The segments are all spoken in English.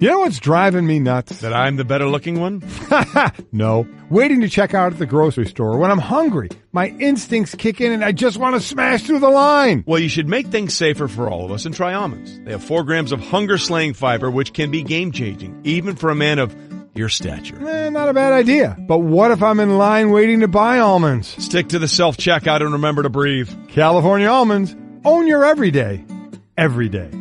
You know what's driving me nuts? That I'm the better looking one? No. Waiting to check out at the grocery store. When I'm hungry, my instincts kick in and I just want to smash through the line. Well, you should make things safer for all of us and try almonds. They have 4 grams of hunger-slaying fiber, which can be game-changing, even for a man of your stature. Not a bad idea. But what if I'm in line waiting to buy almonds? Stick to the self-checkout and remember to breathe. California almonds. Own your everyday. Every day.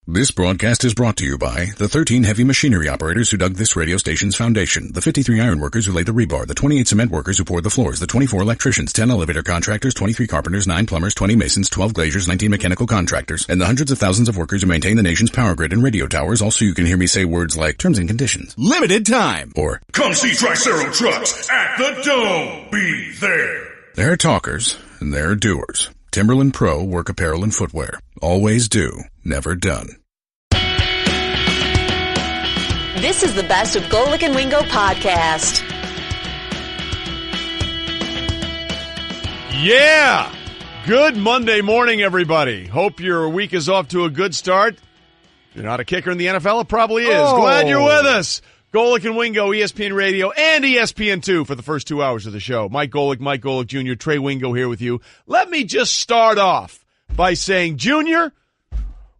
This broadcast is brought to you by the 13 heavy machinery operators who dug this radio station's foundation, the 53 iron workers who laid the rebar, the 28 cement workers who poured the floors, the 24 electricians, 10 elevator contractors, 23 carpenters, 9 plumbers, 20 masons, 12 glaziers, 19 mechanical contractors, and the hundreds of thousands of workers who maintain the nation's power grid and radio towers. Also, you can hear me say words like terms and conditions, limited time, or come see Tricero Trucks at the Dome. Be there. They're talkers and they're doers. Timberland Pro Work Apparel and Footwear. Always do. Never done. This is the Best of Golic and Wingo podcast. Yeah! Good Monday morning, everybody. Hope your week is off to a good start. If you're not a kicker in the NFL, it probably is. Oh. Glad you're with us. Golic and Wingo, ESPN Radio, and ESPN2 for the first 2 hours of the show. Mike Golic Jr., Trey Wingo here with you. Let me just start off by saying, Junior,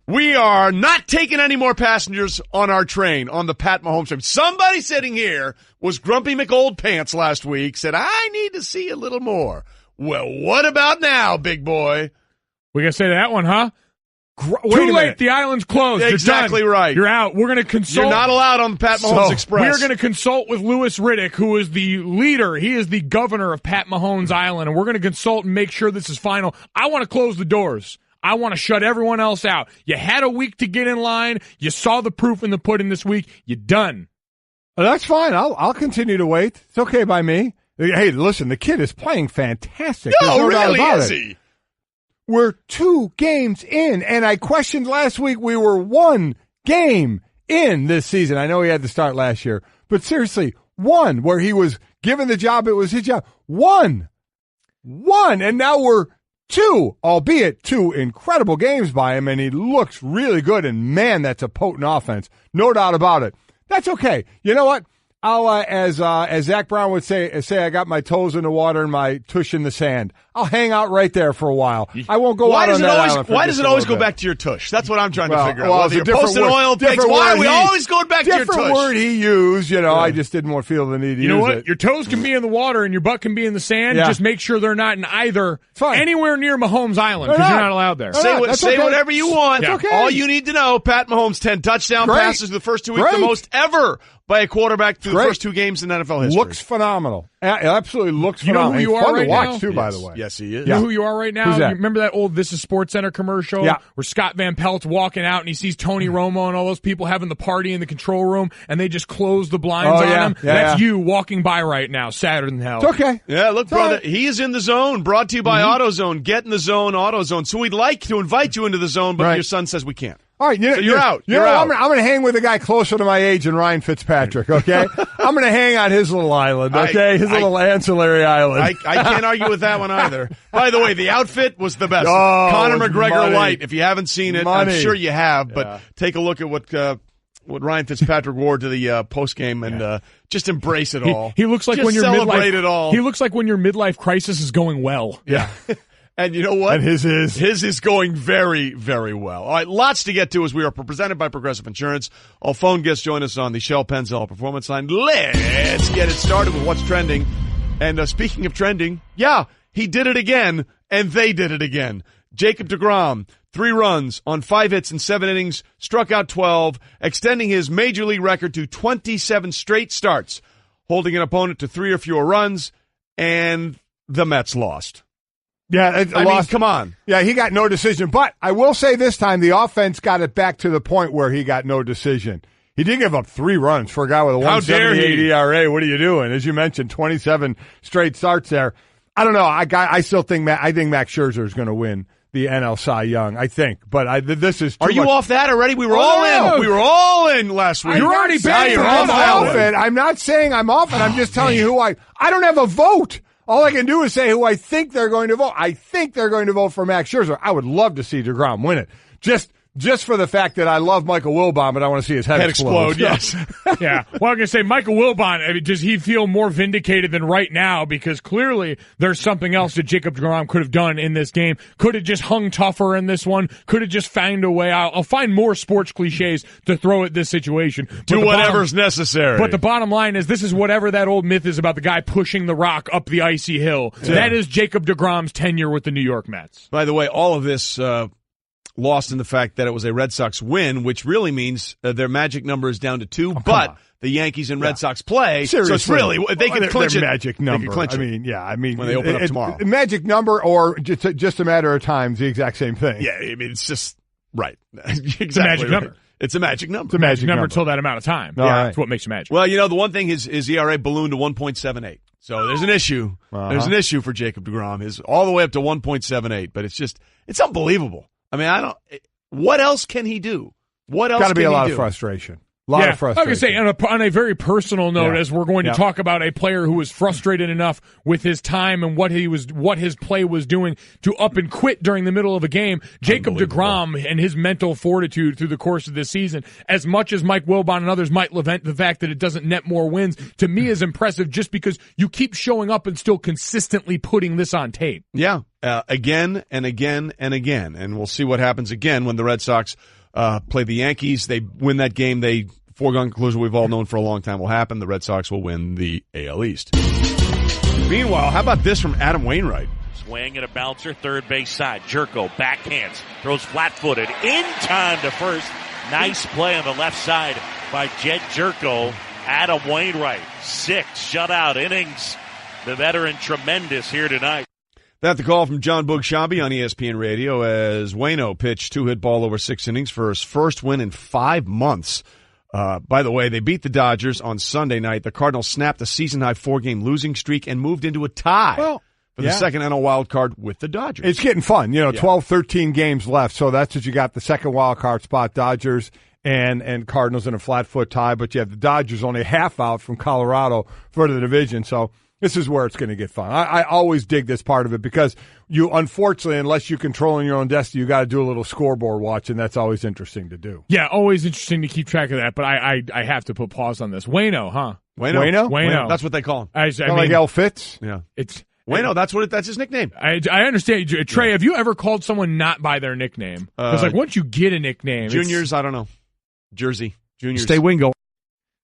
we are not taking any more passengers on our train, on the Pat Mahomes train. Somebody sitting here was Grumpy McOldpants last week, said, I need to see a little more. Well, what about now, big boy? We gonna say that one, huh? Wait Too late. The island's closed. Exactly You're done. right. You're out. We're going to consult. You're not allowed on the Pat Mahomes Express. We're going to consult with Louis Riddick, who is the leader. He is the governor of Pat Mahomes Island, and we're going to consult and make sure this is final. I want to close the doors. I want to shut everyone else out. You had a week to get in line. You saw the proof in the pudding this week. You're done. Oh, that's fine. I'll continue to wait. It's okay by me. Hey, listen, the kid is playing fantastic. There's no doubt really about is it. he? We're 2 games in, and I questioned last week we were 1 game in this season. I know he had to start last year, but seriously, 1 where he was given the job. It was his job. 1, and now we're 2, albeit 2 incredible games by him, and he looks really good, and man, that's a potent offense. No doubt about it. That's okay. You know what? I'll, as Zach Brown would say, I got my toes in the water and my tush in the sand. I'll hang out right there for a while. I won't go out on that island for Why does it always go bit. back to your tush? That's what I'm trying to figure out. Well, Whether it's a you're posting word, oil pics, why are we always going back to your tush? Different word he used, you know. I just didn't want to feel the need to use it. You know what? Your toes can be in the water and your butt can be in the sand. Yeah. Just make sure they're not in either anywhere near Mahomes Island, because you're not allowed there. Say whatever you want. Yeah. Okay. All you need to know, Pat Mahomes, 10 touchdown passes in the first 2 weeks, the Great. most ever by a quarterback through the first 2 games in NFL history. Looks phenomenal. Absolutely looks phenomenal. You know who you are fun right to watch, now? too, by the way. Yes, he is. You know who you are right now? Who's that? You remember that old This Is Sports Center commercial where Scott Van Pelt's walking out and he sees Tony Romo and all those people having the party in the control room and they just close the blinds on him? That's you walking by right now, sadder than hell. It's okay. Yeah, look, brother, he is in the zone. Brought to you by AutoZone. Get in the zone, AutoZone. So we'd like to invite you into the zone, but your son says we can't. All right, you're out. You're out. I'm going to hang with a guy closer to my age than Ryan Fitzpatrick, okay? I'm going to hang on his little island, okay? His little ancillary island. I can't argue with that one either. By the way, the outfit was the best. Oh, Conor it was McGregor money. light. If you haven't seen it, I'm sure you have, but take a look at what Ryan Fitzpatrick wore to the post game and just embrace it all. He looks like just when your celebrate midlife, it all. He looks like when your midlife crisis is going well. Yeah. And you know what? And his is going very, very well. All right, lots to get to as we are presented by Progressive Insurance. All phone guests join us on the Shell Pennzoil Performance Line. Let's get it started with what's trending. And speaking of trending, he did it again, and they did it again. Jacob deGrom, 3 runs on 5 hits in 7 innings, struck out 12, extending his major league record to 27 straight starts, holding an opponent to 3 or fewer runs, and the Mets lost. Yeah, I mean, come on. Yeah, he got no decision. But I will say this time, the offense got it back to the point where he got no decision. He did give up 3 runs for a guy with a 178 ERA. What are you doing? As you mentioned, 27 straight starts there. I don't know. I still think I think Max Scherzer is going to win the NL Cy Young. I think, but this is. Are you off that already? We were all in. We were all in last week. You're already back. You're off it. I'm not saying I'm off it. I'm just telling you who I don't have a vote. All I can do is say who I think they're going to vote. I think they're going to vote for Max Scherzer. I would love to see deGrom win it. Just just for the fact that I love Michael Wilbon, but I want to see his head explode. Yes. Yeah. Well, I'm going to say Michael Wilbon, I mean, does he feel more vindicated than right now? Because clearly there's something else that Jacob deGrom could have done in this game. Could have just hung tougher in this one. Could have just found a way. I'll find more sports cliches to throw at this situation. Do whatever's necessary. But the bottom line is this is whatever that old myth is about the guy pushing the rock up the icy hill. Yeah. That is Jacob deGrom's tenure with the New York Mets. By the way, all of this lost in the fact that it was a Red Sox win, which really means their magic number is down to 2, but the Yankees and Red Sox play. Seriously. So it's really, they can clinch their it. magic number. They can clinch it. I mean, when they open up tomorrow. Magic number or just a matter of time is the exact same thing. Yeah, I mean, it's just, right. Exactly. It's a magic number. It's a magic number. It's a magic number until that amount of time. Yeah, that's what makes it magic. Well, the one thing is ERA ballooned to 1.78. So there's an issue. There's an issue for Jacob deGrom. Is all the way up to 1.78, but it's unbelievable. I mean, what else can he do? What else Got to be a lot do? of frustration. A lot of frustration. I was going to say, on a very personal note, as we're going to talk about a player who was frustrated enough with his time and what his play was doing to up and quit during the middle of a game, Jacob deGrom and his mental fortitude through the course of this season, as much as Mike Wilbon and others might lament the fact that it doesn't net more wins, to me is impressive just because you keep showing up and still consistently putting this on tape. Yeah, again and again and again. And we'll see what happens again when the Red Sox play the Yankees. They win that game. Foregone conclusion we've all known for a long time will happen. The Red Sox will win the AL East. Meanwhile, how about this from Adam Wainwright? Swing and a bouncer, third base side. Jerko backhands, throws flat-footed in time to first. Nice play on the left side by Jed Jerko. Adam Wainwright, 6 shutout innings. The veteran tremendous here tonight. That's the call from John Boog-Shabby on ESPN Radio as Waino pitched 2-hit ball over 6 innings for his first win in 5 months. By the way, they beat the Dodgers on Sunday night. The Cardinals snapped a season-high 4-game losing streak and moved into a tie for the second NL wild card with the Dodgers. It's getting fun. 12, 13 games left, so that's what you got, the second wild card spot, Dodgers and Cardinals in a flat-foot tie, but you have the Dodgers only half out from Colorado for the division, so this is where it's going to get fun. I always dig this part of it because you, unfortunately, unless you're controlling your own destiny, you got to do a little scoreboard watch, and that's always interesting to do. Yeah, always interesting to keep track of that, but I have to put pause on this. Waino, huh? Waino? That's what they call him. I mean, like L. Fitz? Yeah. It's Waino, that's his nickname. I understand. Trey, have you ever called someone not by their nickname? Because once you get a nickname. Juniors, I don't know. Jersey. Juniors. Stay Wingo.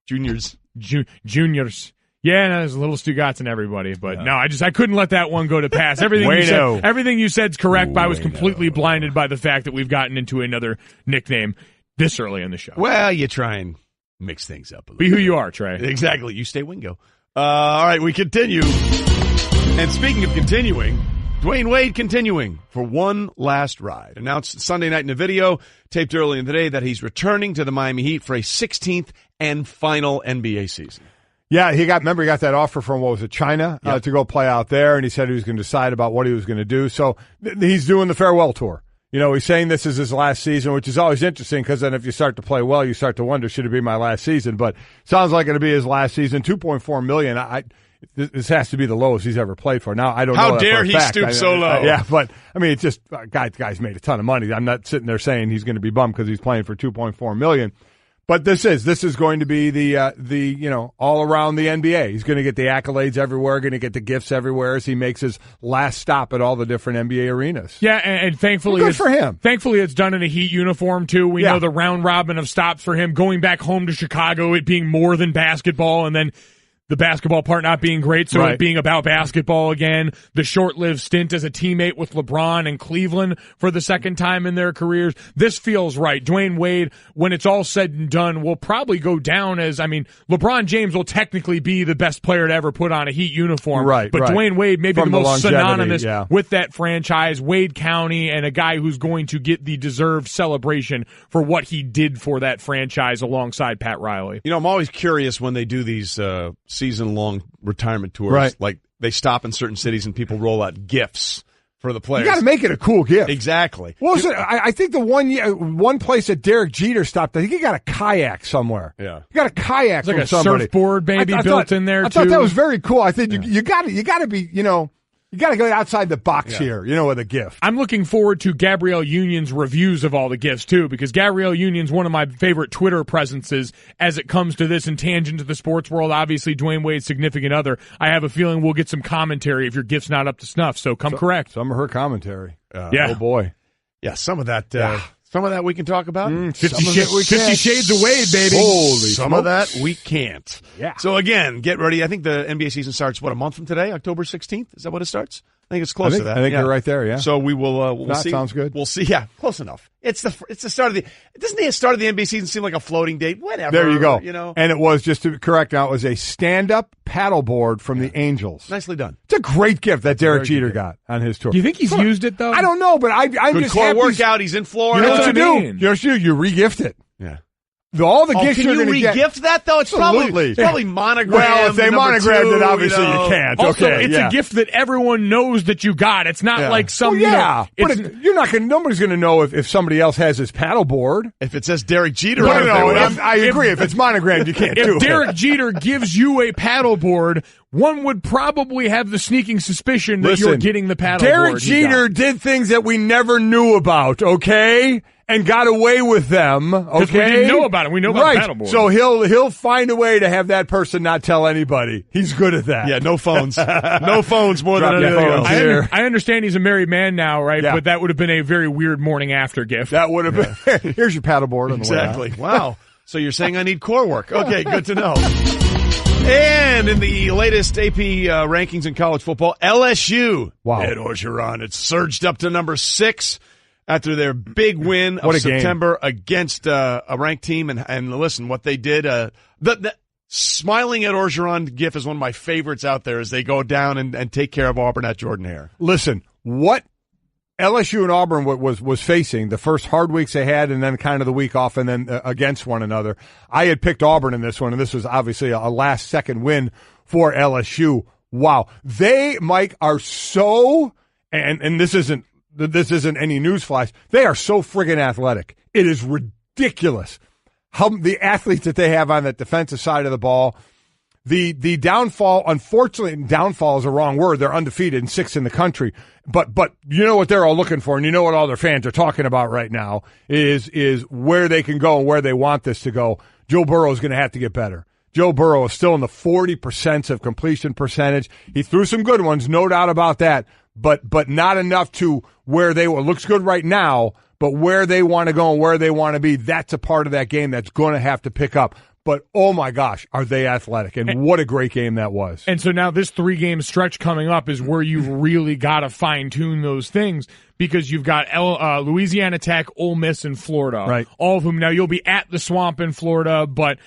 Juniors. Juniors. Yeah, no, there's a little Stugotz in everybody, but no, I couldn't let that one go to pass. Everything you said's correct, but I was completely blinded by the fact that we've gotten into another nickname this early in the show. Well, you try and mix things up a little. Be who you are, Trey. Exactly. You stay Wingo. All right, we continue. And speaking of continuing, Dwayne Wade continuing for one last ride. Announced Sunday night in a video taped early in the day that he's returning to the Miami Heat for a 16th and final NBA season. Yeah, he got that offer from, China, to go play out there, and he said he was going to decide about what he was going to do. So he's doing the farewell tour. He's saying this is his last season, which is always interesting because then if you start to play well, you start to wonder, should it be my last season? But sounds like it'll be his last season. $2.4 million. This has to be the lowest he's ever played for. Now, I don't know. How dare he stoop so low? Yeah, but, I mean, it's just, guy's made a ton of money. I'm not sitting there saying he's going to be bummed because he's playing for $2.4 million. But this is going to be the all around the NBA. He's going to get the accolades everywhere, going to get the gifts everywhere as he makes his last stop at all the different NBA arenas. Yeah, and thankfully, good for him. Thankfully, it's done in a Heat uniform too. We know the round robin of stops for him, going back home to Chicago, it being more than basketball, and then the basketball part not being great, so it being about basketball again. The short-lived stint as a teammate with LeBron in Cleveland for the second time in their careers. This feels right. Dwayne Wade, when it's all said and done, will probably go down as, LeBron James will technically be the best player to ever put on a Heat uniform. Right, but Dwayne Wade may be the most synonymous yeah. with that franchise, Wade County, and a guy who's going to get the deserved celebration for what he did for that franchise alongside Pat Riley. I'm always curious when they do these season-long retirement tours. Right. Like, they stop in certain cities and people roll out gifts for the players. You got to make it a cool gift. Exactly. Well, I think the one place that Derek Jeter stopped, I think he got a kayak somewhere. Yeah. He got a kayak from somebody. Surfboard maybe built in there, too. I thought that was very cool. I think you got to be, You got to go outside the box here, with a gift. I'm looking forward to Gabrielle Union's reviews of all the gifts, too, because Gabrielle Union's one of my favorite Twitter presences as it comes to this and tangent to the sports world. Obviously, Dwayne Wade's significant other. I have a feeling we'll get some commentary if your gift's not up to snuff, so correct. Some of her commentary. Yeah. Oh, boy. Yeah, some of that. Some of that we can talk about. 50 Shades of Wade, baby. Holy Some smokes. of that we can't. Yeah. So again, get ready. I think the NBA season starts, a month from today, October 16th? Is that what it starts? I think it's close to that. I think you're right there, yeah. So we will we'll that see. Sounds good. We'll see. Yeah, close enough. It's the start of the – doesn't the start of the NBA season seem like a floating date? Whatever. There you go. And it was, just to correct now, it was a stand-up paddleboard from the Angels. Nicely done. It's a great gift that Derek Jeter got on his tour. Do you think he's used it, though? I don't know, but I'm Good just core happy. workout. He's in Florida. You know what you do? mean. You know what you do? You re-gift it. Yeah. All the gifts can you're you going to get. re-gift that, though? It's Absolutely. probably monogrammed. Well, if they monogrammed it, obviously you can't. Also, Okay, it's yeah. a gift that everyone knows that you got. It's not like some, but it's, you're not going. Nobody's going to know if somebody else has his paddleboard. If it says Derek Jeter No, on it, no, they will. I agree. If it's monogrammed, you can't do if it. Derek Jeter gives you a paddleboard, one would probably have the sneaking suspicion that you're getting the paddleboard. Derek Jeter did things that we never knew about, okay? And got away with them, okay? Because we didn't know about it. We know about the paddleboard. So he'll find a way to have that person not tell anybody. He's good at that. Yeah, no phones. No phones more Drop than your anything phones else. here. I understand he's a married man now, right? Yeah. But that would have been a very weird morning after gift. That would have been. Here's your paddleboard on the way out. Exactly. Wow. So you're saying I need core work. Okay, good to know. And in the latest AP rankings in college football, LSU, Ed Orgeron, it's surged up to number 6 after their big win of September against a ranked team. And listen, what they did, the smiling at Orgeron gif is one of my favorites out there as they go down and take care of Auburn at Jordan-Hare. Listen, what LSU and Auburn was facing, the first hard weeks they had and then kind of the week off and then against one another. I had picked Auburn in this one, and this was obviously a last-second win for LSU. Wow. They, Mike, are so – and this isn't any newsflash. They are so friggin' athletic. It is ridiculous how the athletes that they have on that defensive side of the ball. The downfall, unfortunately, downfall is a wrong word. They're undefeated and 6th in the country. But you know what they're all looking for, and you know what all their fans are talking about right now is where they can go and where they want this to go. Joe Burrow is going to have to get better. Joe Burrow is still in the 40% of completion percentage. He threw some good ones, no doubt about that, but not enough to where they were. Looks good right now, but where they want to go and where they want to be, that's a part of that game that's going to have to pick up. But, oh, my gosh, are they athletic. And what a great game that was. And so now this 3-game stretch coming up is where you've really got to fine-tune those things because you've got Louisiana Tech, Ole Miss, and Florida. Right. All of whom now you'll be at the Swamp in Florida, but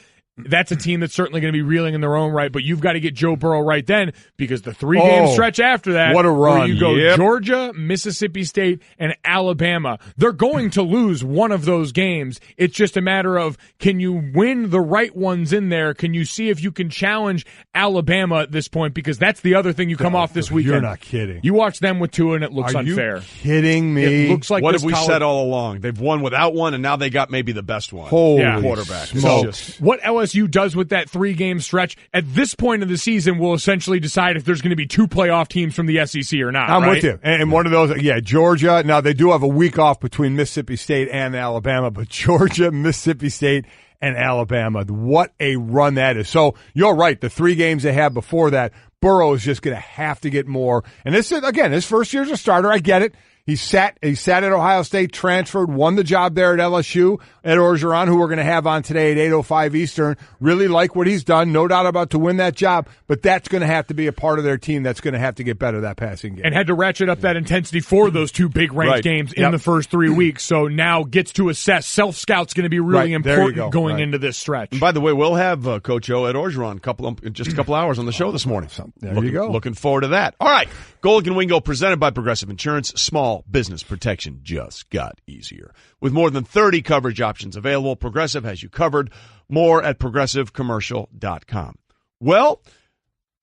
that's a team that's certainly going to be reeling in their own right. But you've got to get Joe Burrow right then because the 3-game stretch after that, what a run. where you go Georgia, Mississippi State, and Alabama. They're going to lose one of those games. It's just a matter of can you win the right ones in there? Can you see if you can challenge Alabama at this point? Because that's the other thing you come off this weekend. You're not kidding. You watch them with Tua, and it looks unfair. Are you kidding me? It looks like what this have we college- said all along? They've won without one, and now they got maybe the best one. Holy quarterback. smokes. What LSU does with that 3-game stretch at this point of the season will essentially decide if there's going to be 2 playoff teams from the SEC or not. I'm right? with you. And one of those, Georgia. Now, they do have a week off between Mississippi State and Alabama, but Georgia, Mississippi State, and Alabama. What a run that is. So you're right. The 3 games they had before that, Burrow is just going to have to get more. And this is, again, his first year as a starter. I get it. He sat at Ohio State, transferred, won the job there at LSU. Ed Orgeron, who we're going to have on today at 8:05 Eastern, really like what he's done. No doubt about to win that job, but that's going to have to be a part of their team that's going to have to get better, that passing game. And had to ratchet up that intensity for those 2 big ranked games in the first 3 weeks. So now gets to assess. Self-scout's going to be really important going into this stretch. And by the way, we'll have Coach O, Ed Orgeron, in just a couple hours on the show this morning. There you go. Looking forward to that. All right. Golic and Wingo presented by Progressive Insurance. Small business protection just got easier. With more than 30 coverage options available, Progressive has you covered. More at progressivecommercial.com. Well,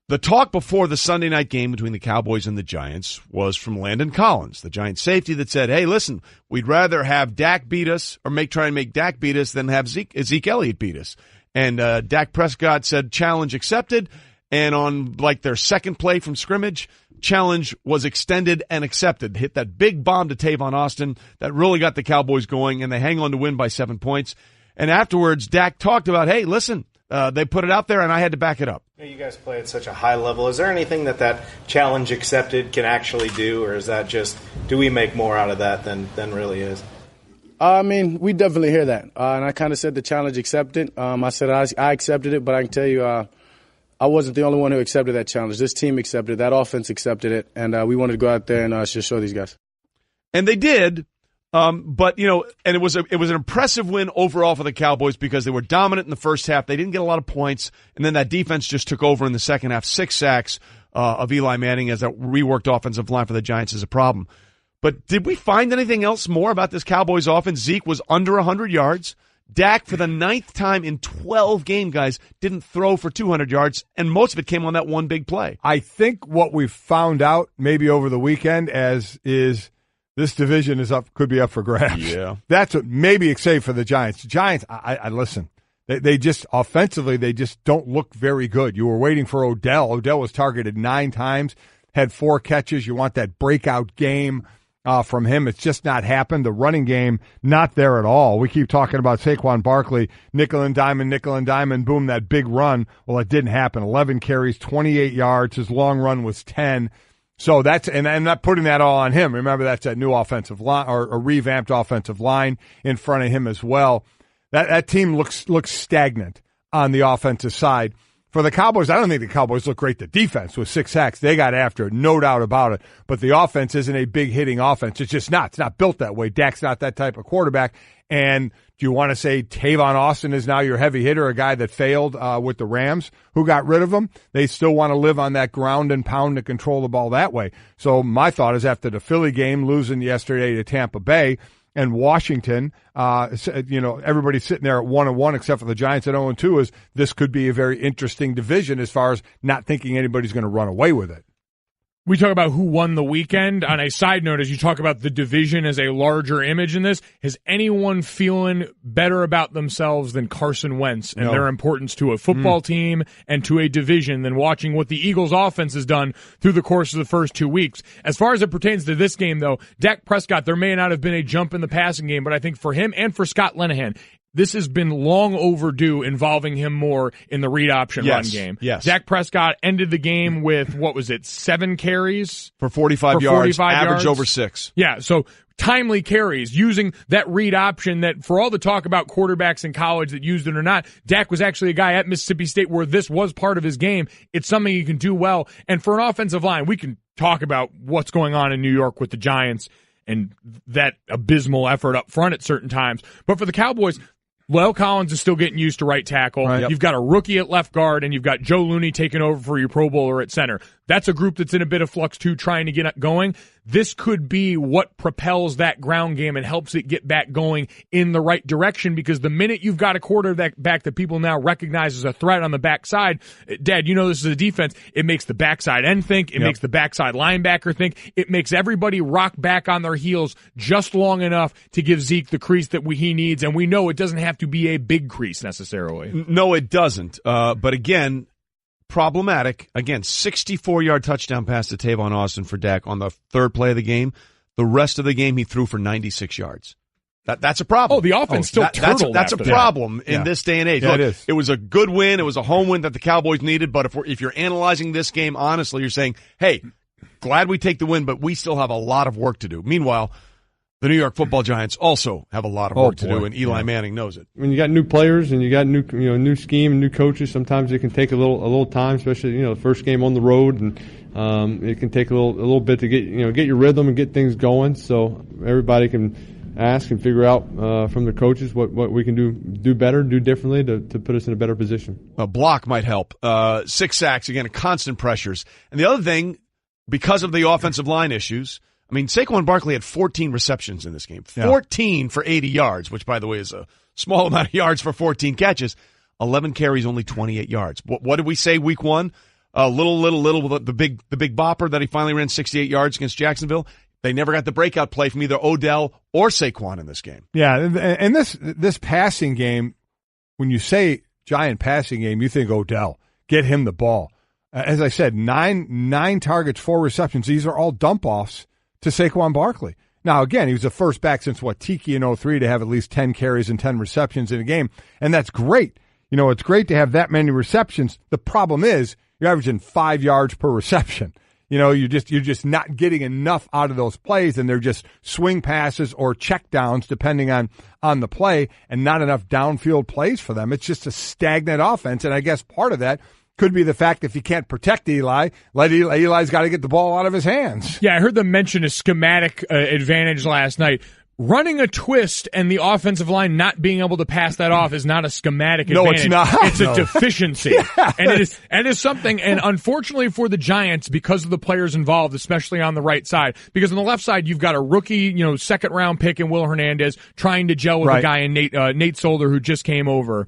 the talk before the Sunday night game between the Cowboys and the Giants was from Landon Collins, the Giants safety that said, hey, listen, we'd rather have Dak beat us or try and make Dak beat us than have Zeke Elliott beat us. And Dak Prescott said, challenge accepted. And on their second play from scrimmage, challenge was extended and accepted. Hit that big bomb to Tavon Austin that really got the Cowboys going, and they hang on to win by 7 points. And afterwards, Dak talked about, hey, listen, they put it out there, and I had to back it up. You guys play at such a high level. Is there anything that challenge accepted can actually do, or is that just, do we make more out of that than really is? I mean, we definitely hear that. And I kind of said the challenge accepted. I said I accepted it, but I can tell you I wasn't the only one who accepted that challenge. This team accepted it. That offense accepted it. And we wanted to go out there and just show these guys. And they did. But, and it was an impressive win overall for the Cowboys because they were dominant in the first half. They didn't get a lot of points. And then that defense just took over in the second half. 6 sacks of Eli Manning as that reworked offensive line for the Giants is a problem. But did we find anything else more about this Cowboys offense? Zeke was under 100 yards. Dak, for the 9th time in 12 game, guys, didn't throw for 200 yards, and most of it came on that one big play. I think what we've found out maybe over the weekend is this division could be up for grabs. Yeah. That's what maybe except for the Giants. The Giants, I listen. They just offensively, they just don't look very good. You were waiting for Odell. Odell was targeted 9 times, had 4 catches. You want that breakout game from him. It's just not happened. The running game, not there at all. We keep talking about Saquon Barkley, nickel and diamond, boom, that big run. Well, it didn't happen. 11 carries, 28 yards. His long run was 10. So and I'm not putting that all on him. Remember, that's that new offensive line or a revamped offensive line in front of him as well. That team looks stagnant on the offensive side. For the Cowboys, I don't think the Cowboys look great. The defense with 6 sacks, they got after it, no doubt about it. But the offense isn't a big hitting offense. It's just not. It's not built that way. Dak's not that type of quarterback. And do you want to say Tavon Austin is now your heavy hitter, a guy that failed with the Rams, who got rid of him? They still want to live on that ground and pound to control the ball that way. So my thought is after the Philly game, losing yesterday to Tampa Bay, and Washington, everybody's sitting there at 1-1 except for the Giants at 0-2, is this could be a very interesting division as far as not thinking anybody's going to run away with it. We talk about who won the weekend. On a side note, as you talk about the division as a larger image in this, is anyone feeling better about themselves than Carson Wentz and their importance to a football team and to a division than watching what the Eagles offense has done through the course of the first 2 weeks? As far as it pertains to this game, though, Dak Prescott, there may not have been a jump in the passing game, but I think for him and for Scott Linehan, this has been long overdue involving him more in the read option run game. Yes. Dak Prescott ended the game with, 7 carries? For 45 yards, average over 6. Yeah, so timely carries, using that read option that, for all the talk about quarterbacks in college that used it or not, Dak was actually a guy at Mississippi State where this was part of his game. It's something he can do well. And for an offensive line, we can talk about what's going on in New York with the Giants and that abysmal effort up front at certain times. But for the Cowboys, La'el Collins is still getting used to right tackle. Right. You've got a rookie at left guard, and you've got Joe Looney taking over for your Pro Bowler at center. That's a group that's in a bit of flux, too, trying to get going. This could be what propels that ground game and helps it get back going in the right direction, because the minute you've got a quarterback that people now recognize as a threat on the backside, Dad, you know this is a defense, it makes the backside end think, it makes the backside linebacker think, it makes everybody rock back on their heels just long enough to give Zeke the crease that he needs, and we know it doesn't have to be a big crease necessarily. No, it doesn't. But again, problematic. Again, 64-yard touchdown pass to Tavon Austin for Dak on the 3rd play of the game. The rest of the game he threw for 96 yards. That's a problem. Oh, the offense still turtled. That's a problem in this day and age. Yeah, Look, it is. It was a good win. It was a home win that the Cowboys needed. But if you're analyzing this game honestly, you're saying, hey, glad we take the win, but we still have a lot of work to do. Meanwhile, the New York Football Giants also have a lot of work to do, and Eli Manning knows it. When you got new players and you got new scheme and new coaches, sometimes it can take a little time, especially the first game on the road, and it can take a little bit to get your rhythm and get things going. So everybody can ask and figure out from the coaches what we can do better, do differently to put us in a better position. A block might help. 6 sacks, again, constant pressures. And the other thing, because of the offensive line issues, I mean, Saquon Barkley had 14 receptions in this game. 14 for 80 yards, which, by the way, is a small amount of yards for 14 catches. 11 carries, only 28 yards. What did we say week 1? Little, the big bopper that he finally ran 68 yards against Jacksonville. They never got the breakout play from either Odell or Saquon in this game. Yeah, and this passing game, when you say Giant passing game, you think Odell. Get him the ball. As I said, nine targets, 4 receptions. These are all dump-offs to Saquon Barkley. Now, again, he was the first back since, Tiki in 03 to have at least 10 carries and 10 receptions in a game, and that's great. It's great to have that many receptions. The problem is you're averaging 5 yards per reception. You're just not getting enough out of those plays, and they're just swing passes or check downs depending on the play, and not enough downfield plays for them. It's just a stagnant offense, and I guess part of that could be the fact that if you can't protect Eli's got to get the ball out of his hands. Yeah, I heard them mention a schematic advantage last night. Running a twist and the offensive line not being able to pass that off is not a schematic advantage. No, it's not. It's a deficiency. Yeah. And it is something, and unfortunately for the Giants, because of the players involved, especially on the right side, because on the left side, you've got a rookie, second-round pick in Will Hernandez trying to gel with a guy in Nate Solder who just came over.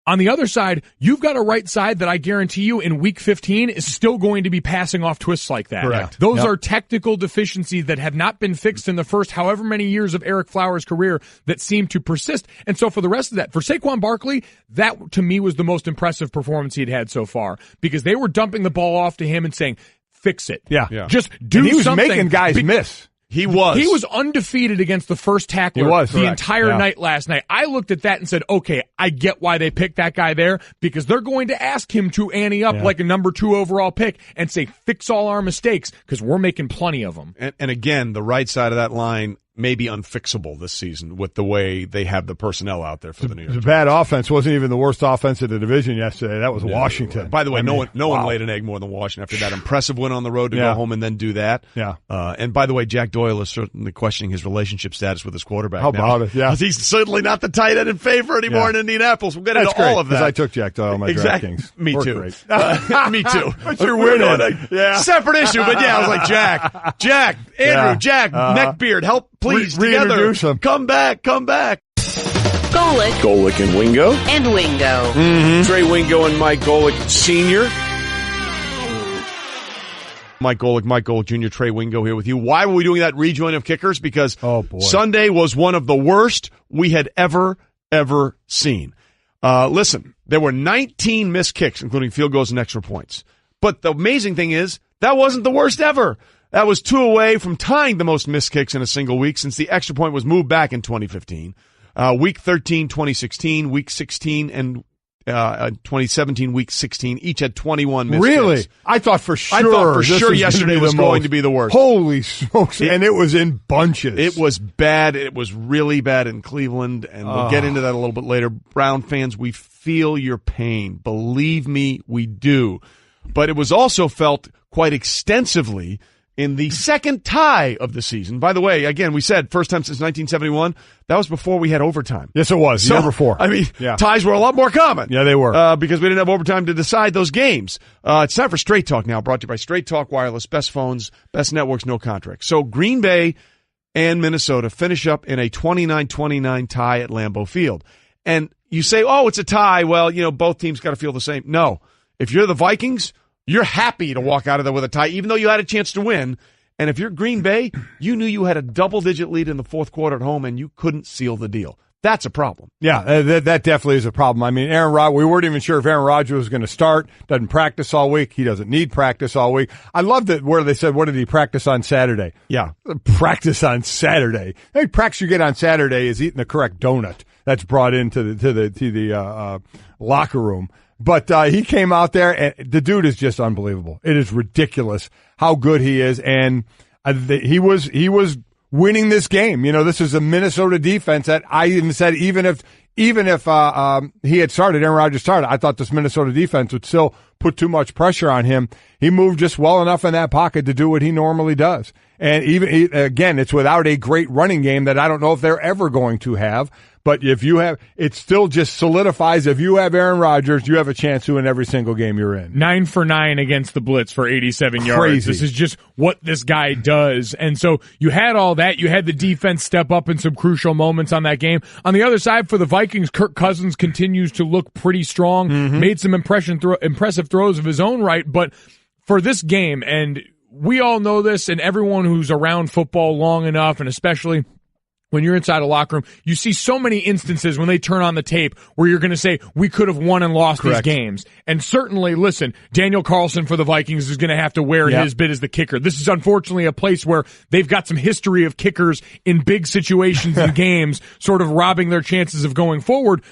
On the other side, you've got a right side that I guarantee you in Week 15 is still going to be passing off twists like that. Correct. Those are technical deficiencies that have not been fixed in the first however many years of Eric Flowers' career that seem to persist. And so for the rest of that, for Saquon Barkley, that to me was the most impressive performance he'd had so far, because they were dumping the ball off to him and saying, fix it. Yeah. Just do something. He was making guys miss. He was undefeated against the first tackler the entire night last night. I looked at that and said, okay, I get why they picked that guy there, because they're going to ask him to ante up like a number 2 overall pick and say, fix all our mistakes, because we're making plenty of them. And again, the right side of that line may be unfixable this season with the way they have the personnel out there for the New York Giants. The bad offense wasn't even the worst offense of the division yesterday. That was Washington. By the way, no one laid an egg more than Washington after that impressive win on the road to go home and then do that. Yeah. And by the way, Jack Doyle is certainly questioning his relationship status with his quarterback. How about it? Yeah. He's certainly not the tight end in favor anymore in Indianapolis. We'll get into all of that. Because I took Jack Doyle in my DraftKings. Me Worked too. Great. Me too. But you're winning. Separate issue, but I was like, Jack, Andrew, Jack, Neckbeard, help. Please, together. Come back. Golic and Wingo. and Wingo. Mm-hmm. Trey Wingo and Mike Golic Sr. Mike Golic Jr., Trey Wingo here with you. Why were we doing that rejoin of kickers? Because Sunday was one of the worst we had ever seen. Listen, there were 19 missed kicks, including field goals and extra points. But the amazing thing is, that wasn't the worst ever. That was 2 away from tying the most missed kicks in a single week since the extra point was moved back in 2015. Week 13, 2016, Week 16, and 2017, Week 16, each had 21 missed kicks. I thought for sure yesterday was going to be the worst. Holy smokes. And it was in bunches. It was bad. It was really bad in Cleveland, and we'll get into that a little bit later. Brown fans, we feel your pain. Believe me, we do. But it was also felt quite extensively in the second tie of the season. By the way, again, we said first time since 1971. That was before we had overtime. Yes, it was. The year before. I mean, ties were a lot more common. Yeah, they were. Because we didn't have overtime to decide those games. It's time for Straight Talk now, brought to you by Straight Talk Wireless. Best phones, best networks, no contracts. So Green Bay and Minnesota finish up in a 29-29 tie at Lambeau Field. And you say, it's a tie. Well, both teams got to feel the same. No. If you're the Vikings, you're happy to walk out of there with a tie, even though you had a chance to win. And if you're Green Bay, you knew you had a double-digit lead in the fourth quarter at home, and you couldn't seal the deal. That's a problem. Yeah, that definitely is a problem. I mean, we weren't even sure if Aaron Rodgers was going to start. Doesn't practice all week. He doesn't need practice all week. I loved it where they said, what did he practice on Saturday? Yeah, practice on Saturday. The only practice you get on Saturday is eating the correct donut that's brought into the locker room. But he came out there, and the dude is just unbelievable. It is ridiculous how good he is, and he was winning this game. This is a Minnesota defense that I even said even if he had started, Aaron Rodgers started, I thought this Minnesota defense would still put too much pressure on him. He moved just well enough in that pocket to do what he normally does. And again, it's without a great running game that I don't know if they're ever going to have. But if you have, it still just solidifies if you have Aaron Rodgers, you have a chance to win every single game you're in. 9 for 9 against the blitz for 87 yards. This is just what this guy does. And so you had all that. You had the defense step up in some crucial moments on that game. On the other side, for the Vikings, Kirk Cousins continues to look pretty strong. Made some impressive throws of his own right. But for this game, and we all know this, and everyone who's around football long enough, and especially when you're inside a locker room, you see so many instances when they turn on the tape where you're going to say, we could have won and lost these games. And certainly, listen, Daniel Carlson for the Vikings is going to have to wear his bit as the kicker. This is unfortunately a place where they've got some history of kickers in big situations and games, sort of robbing their chances of going forward.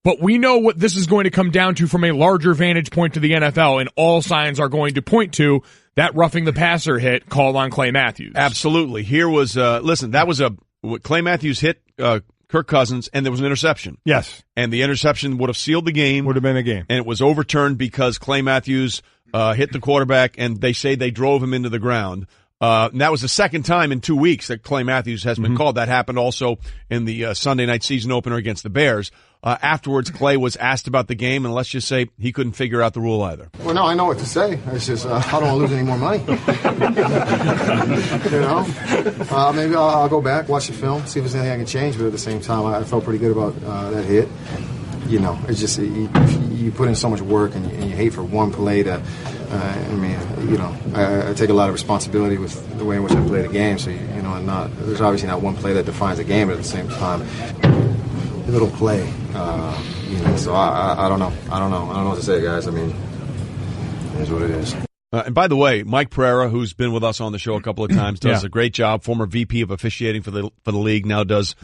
But we know what this is going to come down to from a larger vantage point to the NFL, and all signs are going to point to that roughing the passer hit called on Clay Matthews. Absolutely. Here was, that was Clay Matthews hit Kirk Cousins, and there was an interception. Yes. And the interception would have sealed the game. Would have been a game. And it was overturned because Clay Matthews hit the quarterback, and they say they drove him into the ground. And that was the second time in 2 weeks that Clay Matthews has been called. That happened also in the Sunday night season opener against the Bears. Afterwards, Clay was asked about the game, and let's just say he couldn't figure out the rule either. Well, no, I know what to say. It's just I don't want to lose any more money. Maybe I'll go back, watch the film, see if there's anything I can change. But at the same time, I felt pretty good about that hit. It's just you put in so much work, and you hate for one play to. I take a lot of responsibility with the way in which I play the game. So there's obviously not one play that defines a game, but at the same time, a little play. So I don't know. I don't know what to say, guys. I mean, it is what it is. And by the way, Mike Pereira, who's been with us on the show a couple of times, does a great job. Former VP of officiating for the league, now does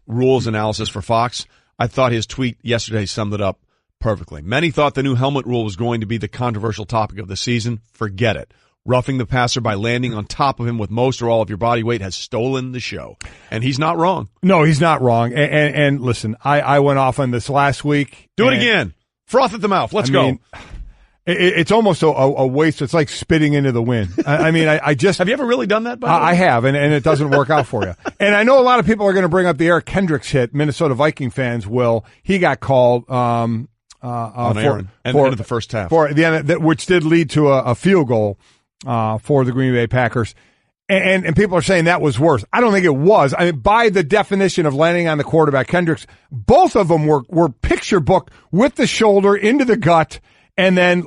rules analysis for Fox. I thought his tweet yesterday summed it up perfectly. Many thought the new helmet rule was going to be the controversial topic of the season. Forget it. Roughing the passer by landing on top of him with most or all of your body weight has stolen the show. And he's not wrong. No, he's not wrong. And listen, I went off on this last week. Do it again. Froth at the mouth. Let's go. It's almost a waste. It's like spitting into the wind. I just... Have you ever really done that? By the way? I have, and it doesn't work out for you. And I know a lot of people are going to bring up the Eric Kendricks hit. Minnesota Viking fans will. He got called... on Aaron, end of the first half. Which did lead to a field goal for the Green Bay Packers. And people are saying that was worse. I don't think it was. I mean, by the definition of landing on the quarterback, Kendricks, both of them were picture book with the shoulder into the gut and then,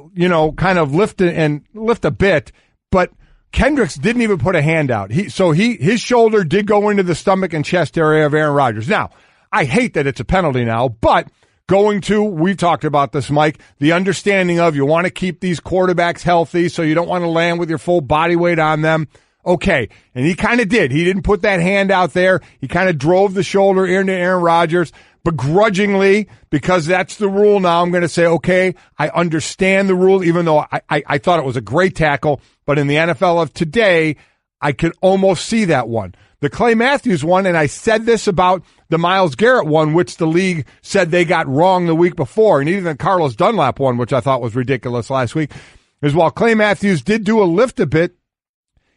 kind of lift a bit. But Kendricks didn't even put a hand out. His shoulder did go into the stomach and chest area of Aaron Rodgers. Now, I hate that it's a penalty now, but we talked about this, Mike, the understanding of you want to keep these quarterbacks healthy, so you don't want to land with your full body weight on them. Okay. And he kind of did. He didn't put that hand out there. He kind of drove the shoulder into Aaron Rodgers. Begrudgingly, because that's the rule now, I'm going to say, okay, I understand the rule, even though I thought it was a great tackle. But in the NFL of today, I could almost see that one. The Clay Matthews one, and I said this about the Myles Garrett one, which the league said they got wrong the week before, and even the Carlos Dunlap one, which I thought was ridiculous last week, is while Clay Matthews did do a lift a bit,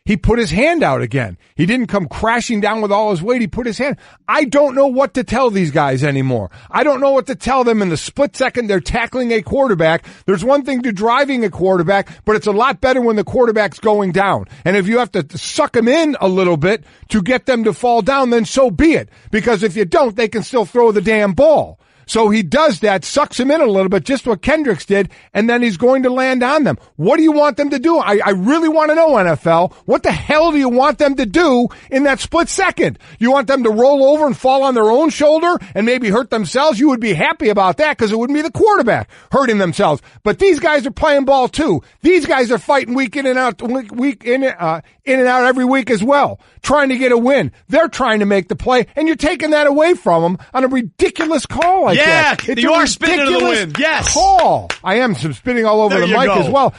he put his hand out again. He didn't come crashing down with all his weight. He put his hand. I don't know what to tell these guys anymore. I don't know what to tell them in the split second they're tackling a quarterback. There's one thing to driving a quarterback, but it's a lot better when the quarterback's going down. And if you have to suck them in a little bit to get them to fall down, then so be it. Because if you don't, they can still throw the damn ball. So he does that, sucks him in a little bit, just what Kendricks did, and then he's going to land on them. What do you want them to do? I really want to know, NFL. What the hell do you want them to do in that split second? You want them to roll over and fall on their own shoulder and maybe hurt themselves? You would be happy about that because it wouldn't be the quarterback hurting themselves. But these guys are playing ball too. These guys are fighting week in and out every week as well, trying to get a win. They're trying to make the play, and you're taking that away from them on a ridiculous call like that. Yeah, you are spitting into the wind. Yes. Call. I am spitting all over the mic as well.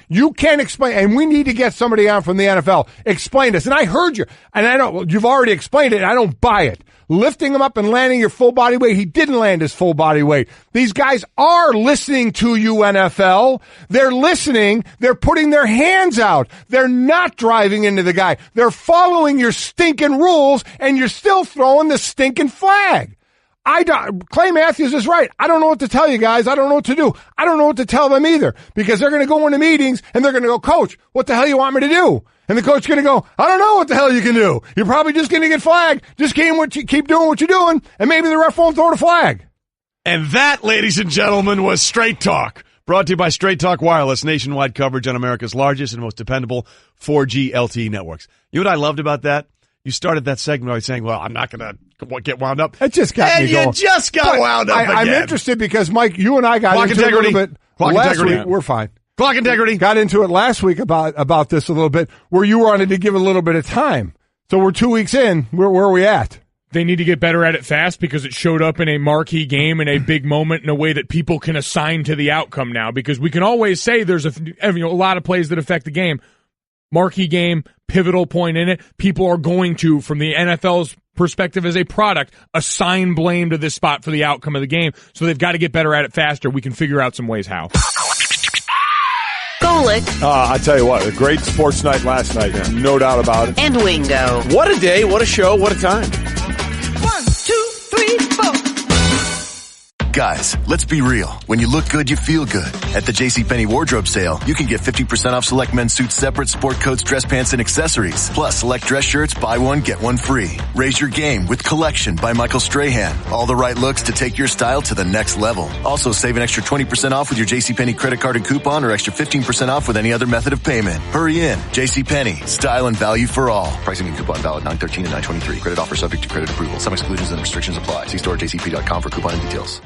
You can't explain, and we need to get somebody on from the NFL. Explain this. And I heard you, and you've already explained it, and I don't buy it. Lifting him up and landing your full body weight. He didn't land his full body weight. These guys are listening to you, NFL. They're listening. They're putting their hands out. They're not driving into the guy. They're following your stinking rules, and you're still throwing the stinking flag. Clay Matthews is right. I don't know what to tell you guys. I don't know what to do. I don't know what to tell them either, because they're going to go into meetings and they're going to go, Coach, what the hell you want me to do? And the coach is going to go, I don't know what the hell you can do. You're probably just going to get flagged. Just keep doing what you're doing, and maybe the ref won't throw the flag. And that, ladies and gentlemen, was Straight Talk. Brought to you by Straight Talk Wireless, nationwide coverage on America's largest and most dependable 4G LTE networks. You know what I loved about that? You started that segment by saying, well, I'm not going to get wound up. It just got me going. And you just got wound up again. I'm interested because, Mike, you and I got into it a little bit last week. We're fine. Clock integrity. Got into it last week about this a little bit, where you wanted to give a little bit of time. So we're 2 weeks in. Where are we at? They need to get better at it fast because it showed up in a marquee game in a big moment in a way that people can assign to the outcome now, because we can always say there's a lot of plays that affect the game. Marquee game, pivotal point in it. People are going to, from the NFL's perspective as a product, assign blame to this spot for the outcome of the game. So they've got to get better at it faster. We can figure out some ways how. Golic. I tell you what, a great sports night last night, no doubt about it. And Wingo. What a day, what a show, what a time. 1, 2, 3, 4. Guys, let's be real. When you look good, you feel good. At the JCPenney wardrobe sale, you can get 50% off select men's suits, separate sport coats, dress pants, and accessories. Plus, select dress shirts, buy one, get one free. Raise your game with Collection by Michael Strahan. All the right looks to take your style to the next level. Also, save an extra 20% off with your JCPenney credit card and coupon, or extra 15% off with any other method of payment. Hurry in. JCPenney. Style and value for all. Pricing and coupon valid 9/13 and 9/23. Credit offer subject to credit approval. Some exclusions and restrictions apply. See store at jcp.com for coupon and details.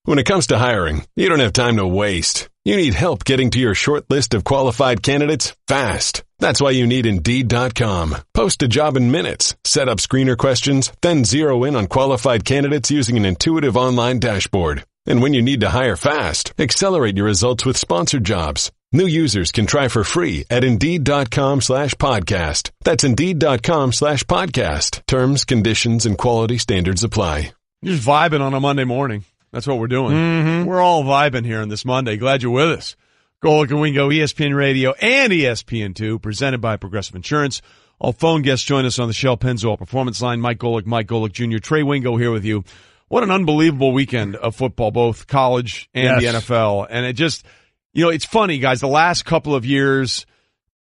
When it comes to hiring, you don't have time to waste. You need help getting to your short list of qualified candidates fast. That's why you need Indeed.com. Post a job in minutes, set up screener questions, then zero in on qualified candidates using an intuitive online dashboard. And when you need to hire fast, accelerate your results with sponsored jobs. New users can try for free at Indeed.com/podcast. That's Indeed.com/podcast. Terms, conditions, and quality standards apply. You're just vibing on a Monday morning. That's what we're doing. Mm-hmm. We're all vibing here on this Monday. Glad you're with us. Golic and Wingo, ESPN Radio and ESPN2, presented by Progressive Insurance. All phone guests join us on the Shell Pennzoil Performance Line. Mike Golic Jr., Trey Wingo here with you. What an unbelievable weekend of football, both college and the NFL. And it just, it's funny, guys. The last couple of years,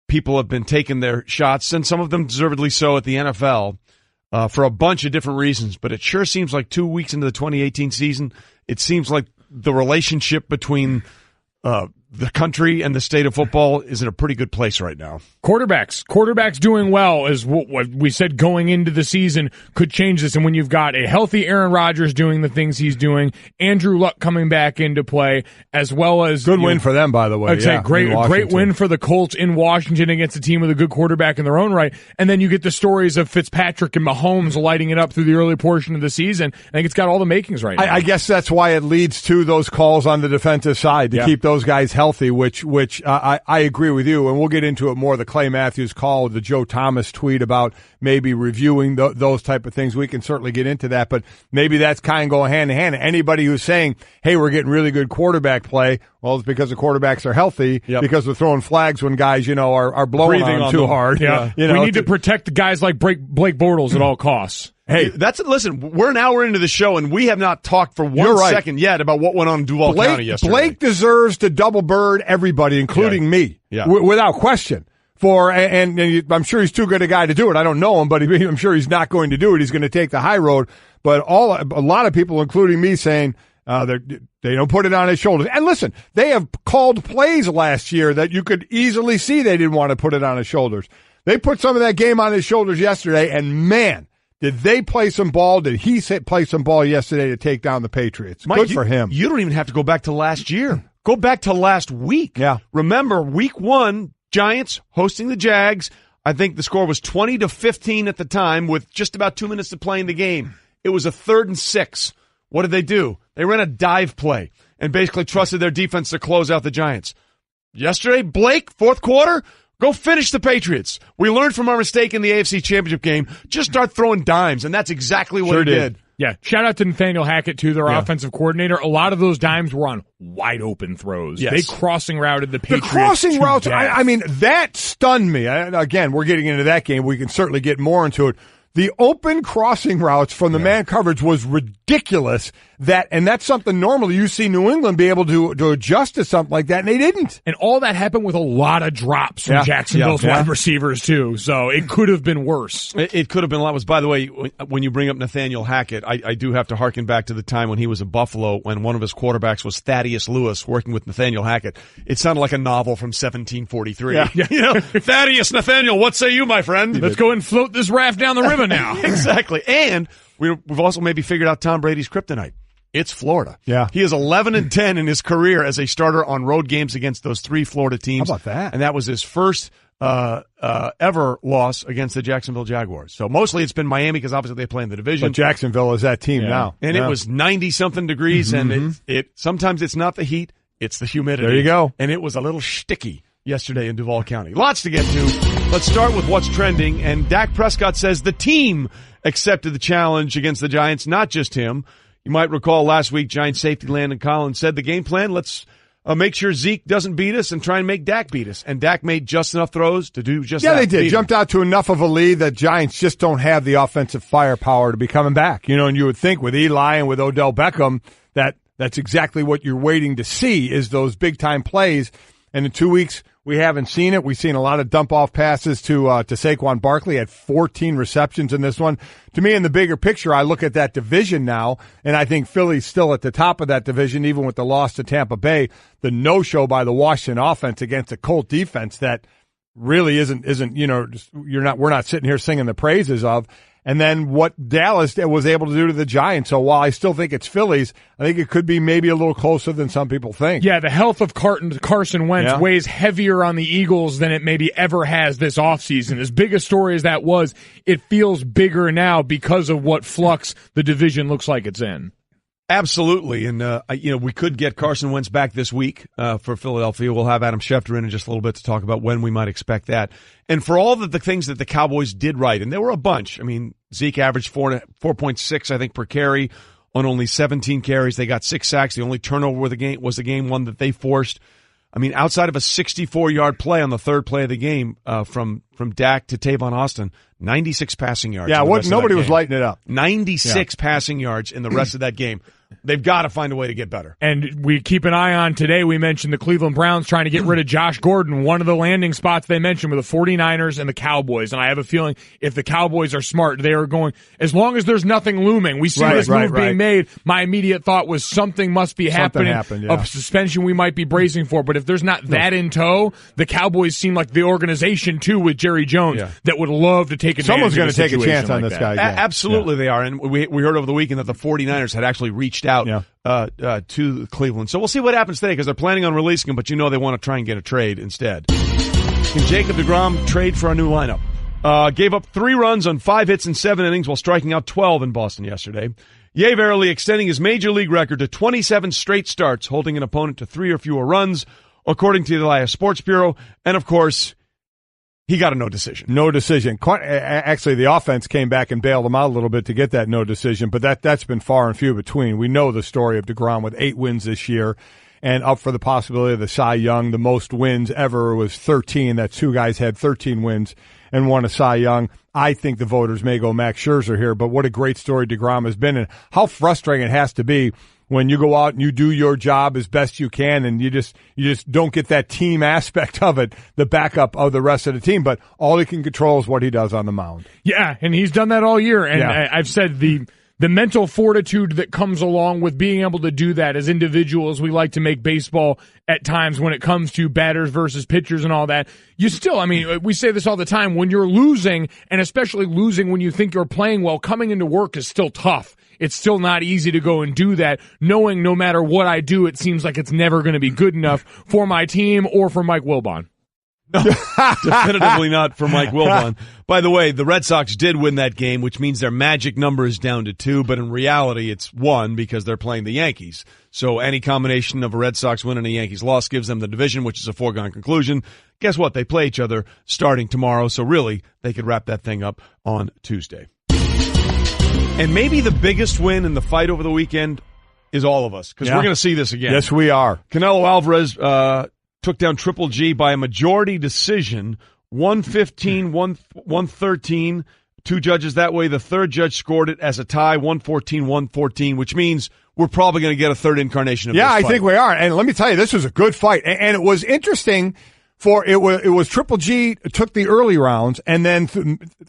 people have been taking their shots, and some of them deservedly so, at the NFL. For a bunch of different reasons, but it sure seems like 2 weeks into the 2018 season, it seems like the relationship between the country and the state of football is in a pretty good place right now. Quarterbacks doing well is what we said going into the season could change this. And when you've got a healthy Aaron Rodgers doing the things he's doing, Andrew Luck coming back into play, as well as good win for them, by the way. I'd say great win for the Colts in Washington against a team with a good quarterback in their own right. And then you get the stories of Fitzpatrick and Mahomes lighting it up through the early portion of the season. I think it's got all the makings right now. I guess that's why it leads to those calls on the defensive side to keep those guys healthy, which I agree with you, and we'll get into it more. The Clay Matthews call, the Joe Thomas tweet about maybe reviewing those type of things. We can certainly get into that, but maybe that's kind of going hand in hand. Anybody who's saying, hey, we're getting really good quarterback play, well, it's because the quarterbacks are healthy, because they're throwing flags when guys, are blowing on them too hard. Yeah. We need to protect the guys like Blake Bortles at all costs. Hey, listen, we're an hour into the show, and we have not talked for one second yet about what went on in Duval County yesterday. Blake deserves to double bird everybody, including me, without question. And I'm sure he's too good a guy to do it. I don't know him, but I'm sure he's not going to do it. He's going to take the high road. But a lot of people, including me, saying they don't put it on his shoulders. And listen, they have called plays last year that you could easily see they didn't want to put it on his shoulders. They put some of that game on his shoulders yesterday, and man, did they play some ball? Did he play some ball yesterday to take down the Patriots? Mike, good for him. You don't even have to go back to last year. Go back to last week. Yeah. Remember, week 1, Giants hosting the Jags. I think the score was 20-15 at the time with just about 2 minutes to play in the game. It was a 3rd and 6. What did they do? They ran a dive play and basically trusted their defense to close out the Giants. Yesterday, Blake, fourth quarter, go finish the Patriots. We learned from our mistake in the AFC Championship game. Just start throwing dimes, and that's exactly what he did. Yeah, shout out to Nathaniel Hackett, too, their offensive coordinator. A lot of those dimes were on wide-open throws. Yes. They crossing routed the Patriots. The crossing routes, I mean, that stunned me. Again, we're getting into that game. We can certainly get more into it. The open crossing routes from the man coverage was ridiculous. and that's something normally you see New England be able to adjust to something like that, and they didn't. And all that happened with a lot of drops from Jacksonville's wide receivers, too. So it could have been worse. It could have been a lot worse. By the way, when you bring up Nathaniel Hackett, I do have to harken back to the time when he was in Buffalo, when one of his quarterbacks was Thaddeus Lewis working with Nathaniel Hackett. It sounded like a novel from 1743. Yeah. Thaddeus, Nathaniel, what say you, my friend? Let's go and float this raft down the river now. Exactly. And we've also maybe figured out Tom Brady's kryptonite. It's Florida. Yeah. He is 11-10 in his career as a starter on road games against those 3 Florida teams. How about that? And that was his first ever loss against the Jacksonville Jaguars. So mostly it's been Miami because obviously they play in the division. But Jacksonville is that team now. And it was 90-something degrees, and it sometimes it's not the heat, it's the humidity. There you go. And it was a little sticky yesterday in Duval County. Lots to get to. Let's start with what's trending. And Dak Prescott says the team accepted the challenge against the Giants, not just him. You might recall last week, Giants safety Landon Collins said the game plan, let's make sure Zeke doesn't beat us and try and make Dak beat us. And Dak made just enough throws to do just that. Yeah, they did. Jumped out to enough of a lead that Giants just don't have the offensive firepower to be coming back. And you would think with Eli and with Odell Beckham that that's exactly what you're waiting to see is those big-time plays. And in 2 weeks, we haven't seen it. We've seen a lot of dump-off passes to Saquon Barkley, had 14 receptions in this one. To me, in the bigger picture, I look at that division now, and I think Philly's still at the top of that division, even with the loss to Tampa Bay. The no-show by the Washington offense against a Colt defense that really isn't we're not sitting here singing the praises of. And then what Dallas was able to do to the Giants. So while I still think it's Phillies, I think it could be maybe a little closer than some people think. Yeah, the health of Carson Wentz weighs heavier on the Eagles than it maybe ever has this offseason. As big a story as that was, it feels bigger now because of what flux the division looks like it's in. Absolutely, and we could get Carson Wentz back this week for Philadelphia. We'll have Adam Schefter in just a little bit to talk about when we might expect that. And for all of the things that the Cowboys did right, and there were a bunch. I mean, Zeke averaged 4.6, I think, per carry on only 17 carries. They got 6 sacks. The only turnover was the game one that they forced. I mean, outside of a 64-yard play on the third play of the game from Dak to Tavon Austin, 96 passing yards. Yeah, nobody was lighting it up. 96 passing yards in the rest of that game. They've got to find a way to get better. And we keep an eye on today. We mentioned the Cleveland Browns trying to get rid of Josh Gordon. One of the landing spots they mentioned were the 49ers and the Cowboys. And I have a feeling if the Cowboys are smart, they are going, as long as there's nothing looming. We see this move being made. My immediate thought was something must be happening. A suspension we might be bracing for. But if there's not that in tow, the Cowboys seem like the organization, too, with Jerry Jones, that would love to take advantage. Someone's going to take a chance on like this that. guy. Absolutely they are. And we heard over the weekend that the 49ers had actually reached out to Cleveland. So we'll see what happens today because they're planning on releasing him, but they want to try and get a trade instead. Can Jacob deGrom trade for a new lineup? Gave up 3 runs on 5 hits in 7 innings while striking out 12 in Boston yesterday. Yea, verily extending his major league record to 27 straight starts, holding an opponent to 3 or fewer runs, according to the Elias Sports Bureau. And, of course, he got a no decision. No decision. Actually, the offense came back and bailed him out a little bit to get that no decision, but that's been far and few between. We know the story of DeGrom with 8 wins this year and up for the possibility of the Cy Young. The most wins ever was 13. That 2 guys had 13 wins and won a Cy Young. I think the voters may go Max Scherzer here, but what a great story DeGrom has been and how frustrating it has to be when you go out and you do your job as best you can and you just don't get that team aspect of it, the backup of the rest of the team. But all he can control is what he does on the mound. Yeah, and he's done that all year. And I've said the mental fortitude that comes along with being able to do that as individuals, we like to make baseball at times when it comes to batters versus pitchers and all that. You still, we say this all the time, when you're losing, and especially losing when you think you're playing well, coming into work is still tough. It's still not easy to go and do that, knowing no matter what I do, it seems like it's never going to be good enough for my team or for Mike Wilbon. No, definitively not for Mike Wilbon. By the way, the Red Sox did win that game, which means their magic number is down to 2, but in reality it's 1 because they're playing the Yankees. So any combination of a Red Sox win and a Yankees loss gives them the division, which is a foregone conclusion. Guess what? They play each other starting tomorrow, so really they could wrap that thing up on Tuesday. And maybe the biggest win in the fight over the weekend is all of us, because we're going to see this again. Yes, we are. Canelo Alvarez took down Triple G by a majority decision, 115, 113. 2 judges that way. The third judge scored it as a tie, 114-114, which means we're probably going to get a third incarnation of this fight. I think we are. And let me tell you, this was a good fight. And it was interesting it was Triple G took the early rounds, and then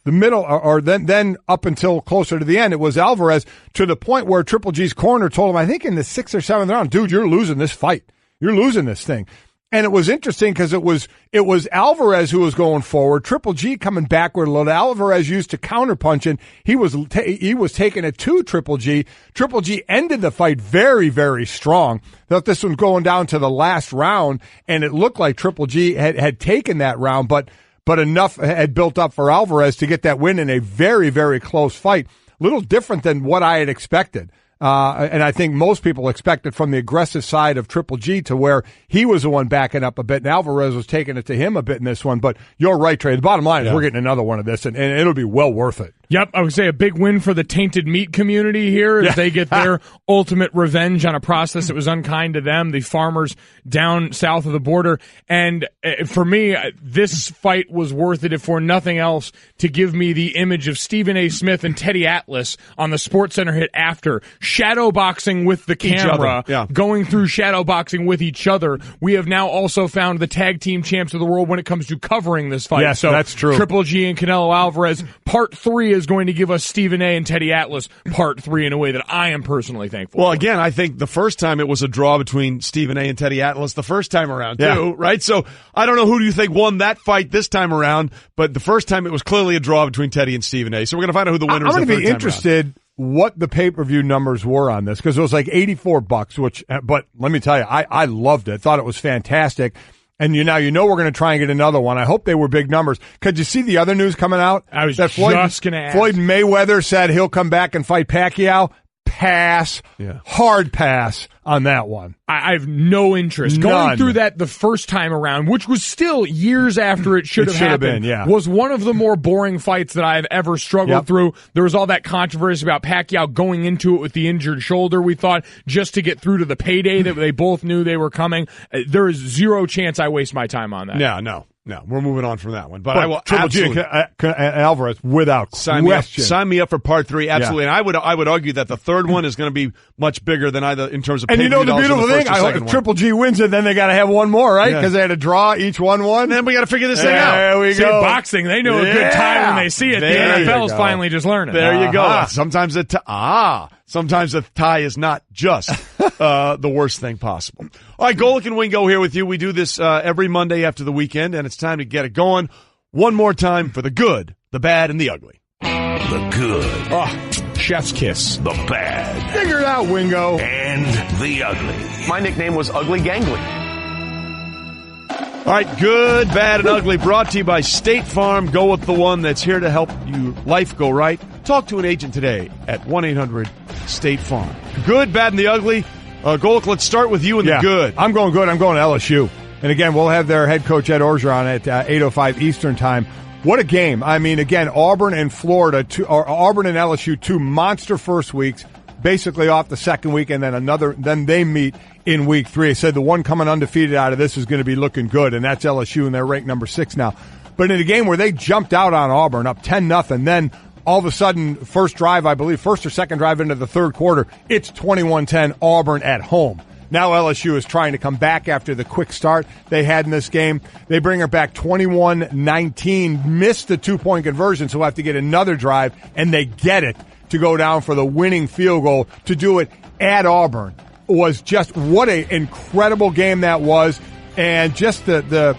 the middle, or then up until closer to the end, it was Alvarez, to the point where Triple G's corner told him, I think in the 6th or 7th round, dude, you're losing this fight. You're losing this thing. And it was interesting because it was Alvarez who was going forward, Triple G coming backward a little. Alvarez used to counterpunch, and he was taking it to Triple G. Triple G ended the fight very, very strong. Thought this one going down to the last round, and it looked like Triple G had taken that round, but enough had built up for Alvarez to get that win in a very, very close fight. A little different than what I had expected. And I think most people expected from the aggressive side of Triple G, to where he was the one backing up a bit, and Alvarez was taking it to him a bit in this one. But you're right, Trey. The bottom line is we're getting another one of this, and it'll be well worth it. Yep, I would say a big win for the tainted meat community here as they get their ultimate revenge on a process that was unkind to them, the farmers down south of the border. And for me, this fight was worth it, if for nothing else, to give me the image of Stephen A. Smith and Teddy Atlas on the SportsCenter hit after, shadow boxing with the camera, going through shadow boxing with each other. We have now also found the tag team champs of the world when it comes to covering this fight. Yes, so that's true. Triple G and Canelo Alvarez, part 3 is going to give us Stephen A. and Teddy Atlas part 3 in a way that I am personally thankful Well, for. again, I think the first time it was a draw between Stephen A. and Teddy Atlas the first time around, too, right? So I don't know who do you think won that fight this time around, but the first time it was clearly a draw between Teddy and Stephen A. So we're going to find out who the winner is. I'm going to be interested what the pay-per-view numbers were on this, because it was like $84, but let me tell you, I loved it. Thought it was fantastic. And you know we're going to try and get another one. I hope they were big numbers. Could you see the other news coming out? I was that just going to ask. Floyd Mayweather said he'll come back and fight Pacquiao. Pass. Yeah. Hard pass on that one. I have no interest. None. Going through that the first time around, which was still years after it should have happened, was one of the more boring fights that I've ever struggled through. There was all that controversy about Pacquiao going into it with the injured shoulder, we thought, just to get through to the payday that they both knew they were coming. There is zero chance I waste my time on that. No, we're moving on from that one. But I will Triple G and Alvarez, without question. Sign me up for part 3, absolutely. And I would argue that the third one is going to be much bigger than either in terms of and pay-per-view you know the beautiful thing? I hope if Triple G wins it, then they got to have one more, right? Because they had to draw each one. And then we got to figure this thing out. There we go. Boxing, they know a good tie when they see it. The NFL's finally just learning. There you go. Sometimes the tie is not just the worst thing possible. All right, Golic and Wingo here with you. We do this every Monday after the weekend, and it's time to get it going. One more time for the good, the bad, and the ugly. The good. Oh, chef's kiss. The bad. Figure it out, Wingo. And the ugly. My nickname was Ugly Gangly. All right, good, bad, and ugly, brought to you by State Farm. Go with the one that's here to help you life go right. Talk to an agent today at 1-800-STATE-FARM. Good, bad, and the ugly. Golic, let's start with you and the good. I'm going good. I'm going to LSU. And again, we'll have their head coach, Ed Orgeron, at 8:05 Eastern time. What a game. I mean, again, Auburn and Florida, Auburn and LSU, 2 monster first weeks, basically off the second week, and then they meet in week 3. I said the one coming undefeated out of this is going to be looking good, and that's LSU, and they're ranked number 6 now. But in a game where they jumped out on Auburn, up 10-0, then all of a sudden, first or second drive into the third quarter, it's 21-10 Auburn at home. Now LSU is trying to come back after the quick start they had in this game. They bring her back 21-19, missed the 2-point conversion, so we'll have to get another drive, and they get it to go down for the winning field goal to do it at Auburn. It was just what an incredible game that was, and just the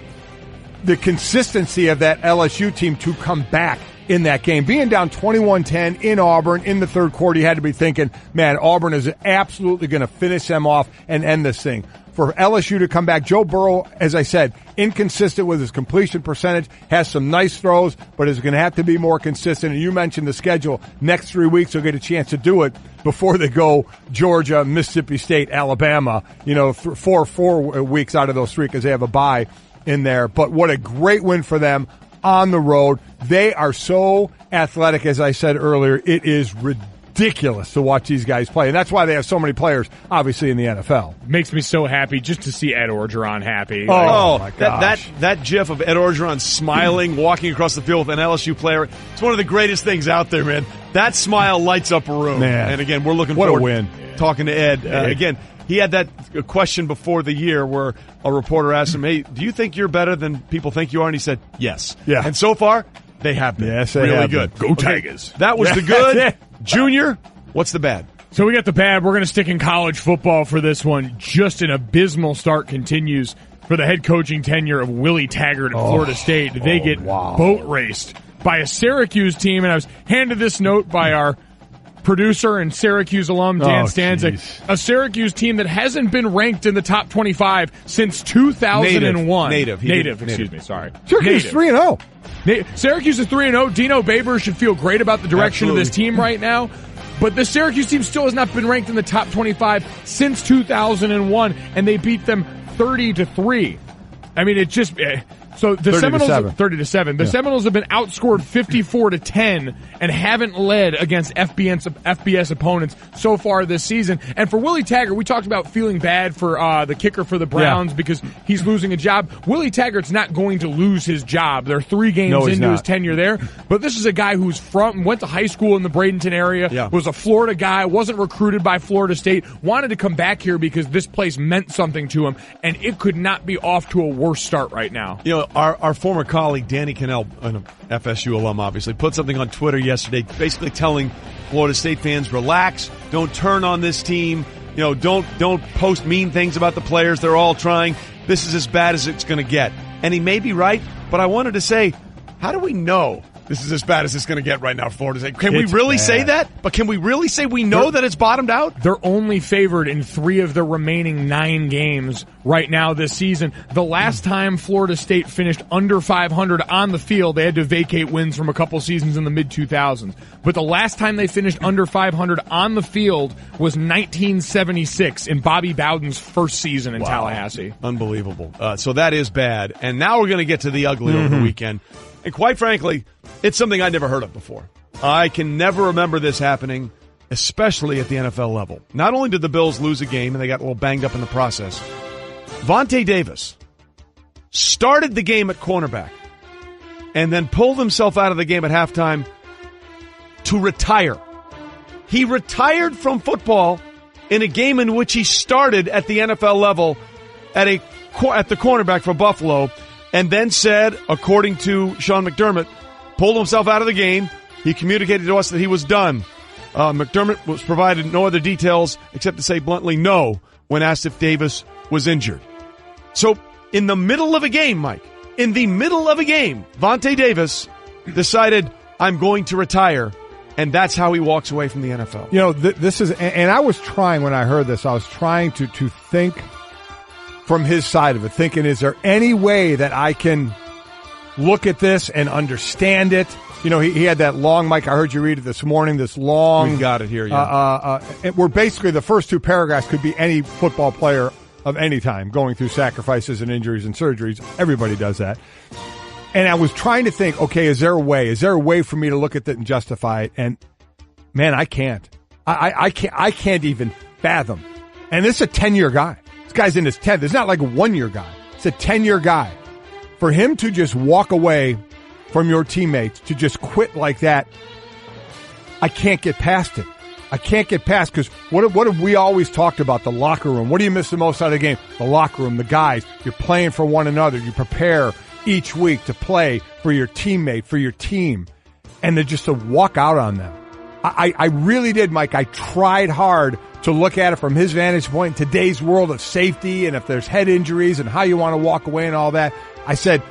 consistency of that LSU team to come back in that game. Being down 21-10 in Auburn in the third quarter, you had to be thinking, man, Auburn is absolutely going to finish them off and end this thing. For LSU to come back, Joe Burrow, as I said, inconsistent with his completion percentage, has some nice throws, but is going to have to be more consistent. And you mentioned the schedule. Next 3 weeks, they'll get a chance to do it before they go Georgia, Mississippi State, Alabama, 4 weeks out of those 3 because they have a bye in there. But what a great win for them on the road. They are so athletic, as I said earlier. It is ridiculous. ridiculous to watch these guys play. And that's why they have so many players, obviously, in the NFL. Makes me so happy just to see Ed Orgeron happy. Oh my gosh. That gif of Ed Orgeron smiling, walking across the field with an LSU player, it's one of the greatest things out there, man. That smile lights up a room. Man. And again, we're looking What a forward win. to talking to Ed. Again, he had that question before the year where a reporter asked him, hey, do you think you're better than people think you are? And he said, yes. Yeah. And so far, they have been. Yes, they really have good. been. Go Tigers. That was the good. Junior, what's the bad? So we got the bad. We're going to stick in college football for this one. Just an abysmal start continues for the head coaching tenure of Willie Taggart at Florida State. They get boat raced by a Syracuse team, and I was handed this note by our producer and Syracuse alum, Dan Stanzik. Geez. A Syracuse team that hasn't been ranked in the top 25 since 2001. Native, excuse me, sorry. Syracuse is 3-0. Syracuse is 3-0. Dino Babers should feel great about the direction of this team right now. But the Syracuse team still has not been ranked in the top 25 since 2001, and they beat them 30-3. I mean, it just... So the 30 Seminoles, to 7. 30-7. The Seminoles have been outscored 54-10 and haven't led against FBS opponents so far this season. And for Willie Taggart, we talked about feeling bad for the kicker for the Browns because he's losing a job. Willie Taggart's not going to lose his job. They're 3 games into his tenure there. But this is a guy who's went to high school in the Bradenton area, was a Florida guy, wasn't recruited by Florida State, wanted to come back here because this place meant something to him, and it could not be off to a worse start right now. You know, our former colleague, Danny Cannell, an FSU alum, obviously, put something on Twitter yesterday basically telling Florida State fans, relax, don't turn on this team, you know, don't post mean things about the players. They're all trying. This is as bad as it's going to get. And he may be right, but I wanted to say, how do we know this is as bad as it's going to get right now, Florida State? Can we really say that? But can we really say we know that it's bottomed out? They're only favored in 3 of the remaining 9 games right now this season. The last time Florida State finished under 500 on the field, they had to vacate wins from a couple seasons in the mid-2000s. But the last time they finished under 500 on the field was 1976 in Bobby Bowden's first season in Tallahassee. Unbelievable. So that is bad. And now we're going to get to the ugly over the weekend. And quite frankly, it's something I never heard of before. I can never remember this happening, especially at the NFL level. Not only did the Bills lose a game and they got a little banged up in the process, Vontae Davis started the game at cornerback and then pulled himself out of the game at halftime to retire. He retired from football in a game in which he started at the NFL level at the cornerback for Buffalo, and then said, according to Sean McDermott, pulled himself out of the game. He communicated to us that he was done. McDermott was provided no other details except to say bluntly no when asked if Davis was injured. So in the middle of a game, Mike, in the middle of a game, Vontae Davis decided, I'm going to retire, and that's how he walks away from the NFL. You know, this is, and I was trying when I heard this, I was trying to think from his side of it, thinking, is there any way that I can look at this and understand it? You know, he had that long, Mike, I heard you read it this morning, this long. We've got it here, yeah. Where basically the first 2 paragraphs could be any football player of any time going through sacrifices and injuries and surgeries. Everybody does that. And I was trying to think, okay, is there a way? Is there a way for me to look at it and justify it? And man, I can't. I can't even fathom. And this is a 10-year guy. This guy's in his 10th. It's not like a 1-year guy. It's a 10-year guy. For him to just walk away from your teammates, to just quit like that, I can't get past it. I can't get past, because what have we always talked about? The locker room. What do you miss the most out of the game? The locker room, the guys. You're playing for one another. You prepare each week to play for your teammate, for your team. And to walk out on them. I really did, Mike. I tried hard to look at it from his vantage point in today's world of safety and if there's head injuries and how you want to walk away and all that. I said,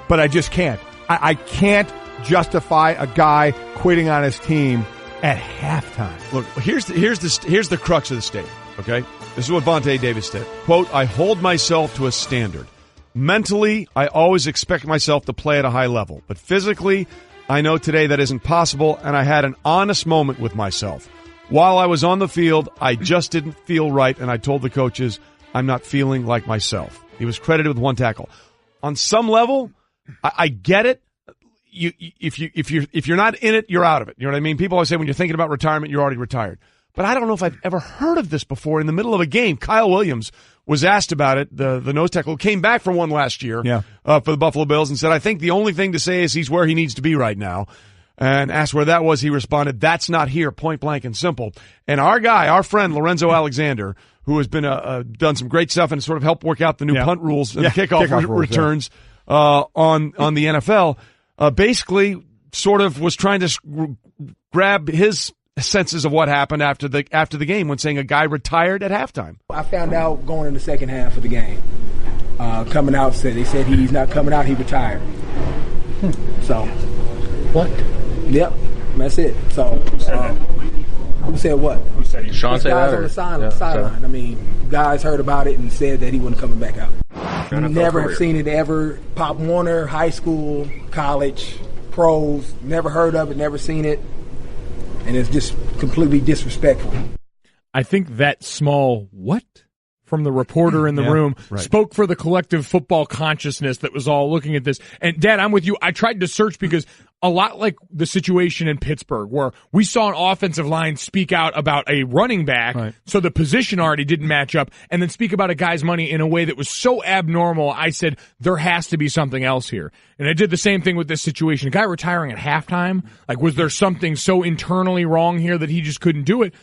but I just can't. I can't justify a guy quitting on his team at halftime. Look, here's the crux of the statement, okay? This is what Vontae Davis said. Quote, I hold myself to a standard. Mentally, I always expect myself to play at a high level. But physically, I know today that isn't possible, and I had an honest moment with myself. While I was on the field, I just didn't feel right, and I told the coaches, I'm not feeling like myself. He was credited with 1 tackle. On some level, I get it. if you're not in it, you're out of it. You know what I mean? People always say when you're thinking about retirement, you're already retired. But I don't know if I've ever heard of this before. In the middle of a game, Kyle Williams was asked about it, the nose tackle, came back from one last year for the Buffalo Bills, and said, I think the only thing to say is he's where he needs to be right now. And asked where that was, he responded, that's not here, point blank and simple. And our friend, Lorenzo Alexander, who has been done some great stuff and sort of helped work out the new punt rules and kickoff rules, returns on the NFL, basically sort of was trying to grab his senses of what happened after the game when saying a guy retired at halftime. I found out going in the second half of the game. Coming out, they said he's not coming out, he retired. So. What? Yep, that's it. So. Who said what? Who said Sean said that? Guys on the sideline. I mean, guys heard about it and said that he wasn't coming back out. Never have seen it ever. Pop Warner, high school, college, pros, never heard of it, never seen it. And it's just completely disrespectful. I think that small what from the reporter in the room spoke for the collective football consciousness that was all looking at this. And, Dad, I'm with you. I tried to search because a lot like the situation in Pittsburgh where we saw an offensive line speak out about a running back, so the position already didn't match up, and then speak about a guy's money in a way that was so abnormal, I said, there has to be something else here. And I did the same thing with this situation. A guy retiring at halftime, like was there something so internally wrong here that he just couldn't do it?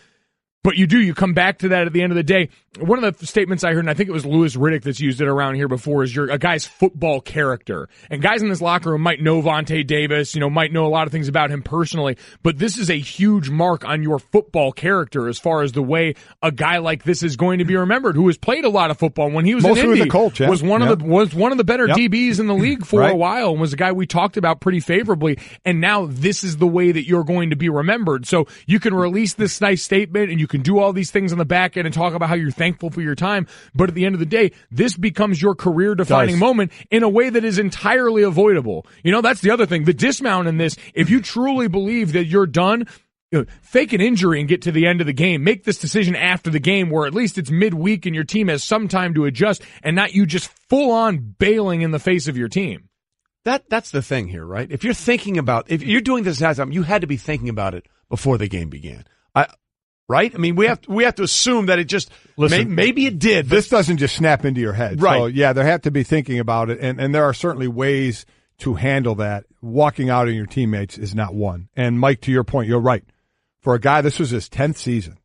But you come back to that at the end of the day. One of the statements I heard, and I think it was Louis Riddick that's used it around here before, is you're a guy's football character. And guys in this locker room might know Vontae Davis, might know a lot of things about him personally, but this is a huge mark on your football character as far as the way a guy like this is going to be remembered, who has played a lot of football. When he was mostly in Indy, with the Colts, was one of the better DBs in the league for a while, and was a guy we talked about pretty favorably. And now this is the way that you're going to be remembered. So you can release this nice statement, and you can do all these things on the back end and talk about how you're thankful for your time, but at the end of the day, this becomes your career-defining moment in a way that is entirely avoidable. That's the other thing. The dismount in this, if you truly believe that you're done, fake an injury and get to the end of the game. Make this decision after the game where at least it's midweek and your team has some time to adjust and not you just full-on bailing in the face of your team. That's the thing here, right? If you're doing this as you had to be thinking about it before the game began. Right? I mean, we have to assume that it just maybe it did. This doesn't just snap into your head. Right. So, yeah, there have to be thinking about it, and there are certainly ways to handle that. Walking out on your teammates is not one. And, Mike, to your point, you're right. For a guy, this was his 10th season.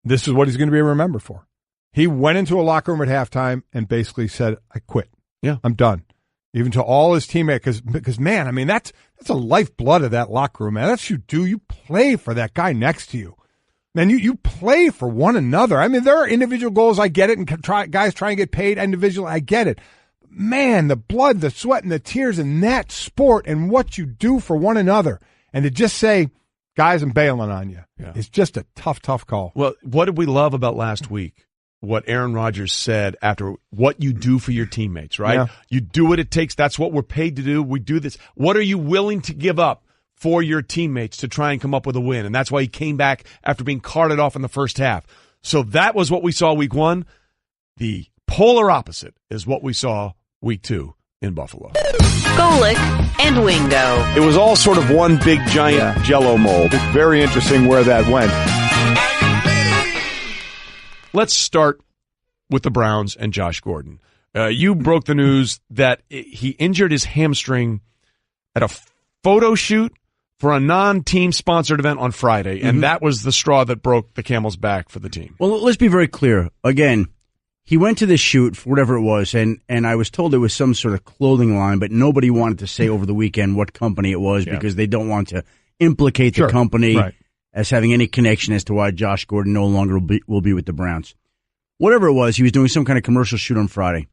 This is what he's going to be remembered for. He went into a locker room at halftime and basically said, I quit. Yeah. I'm done. Even to all his teammates, because man, I mean, that's a lifeblood of that locker room, man. That's what you do. You play for that guy next to you. Man, you play for one another. I mean, there are individual goals. I get it. And guys try and get paid individually. I get it. Man, the blood, the sweat, and the tears in that sport and what you do for one another. And to just say, guys, I'm bailing on you. Yeah. It's just a tough call. Well, what did we love about last week? What Aaron Rodgers said after what you do for your teammates, right? Yeah. You do what it takes. That's what we're paid to do. We do this. What are you willing to give up for your teammates to try and come up with a win? And that's why he came back after being carted off in the first half. So that was what we saw week one. The polar opposite is what we saw week two in Buffalo. Golic and Wingo. It was all sort of one big giant Jell-O mold. It's very interesting where that went. Let's start with the Browns and Josh Gordon. You broke the news that he injured his hamstring at a photo shoot for a non-team sponsored event on Friday, and that was the straw that broke the camel's back for the team. Well, let's be very clear. Again, he went to this shoot for whatever it was, and I was told it was some sort of clothing line, but nobody wanted to say over the weekend what company it was because they don't want to implicate the company as having any connection as to why Josh Gordon no longer will be with the Browns. Whatever it was, he was doing some kind of commercial shoot on Friday,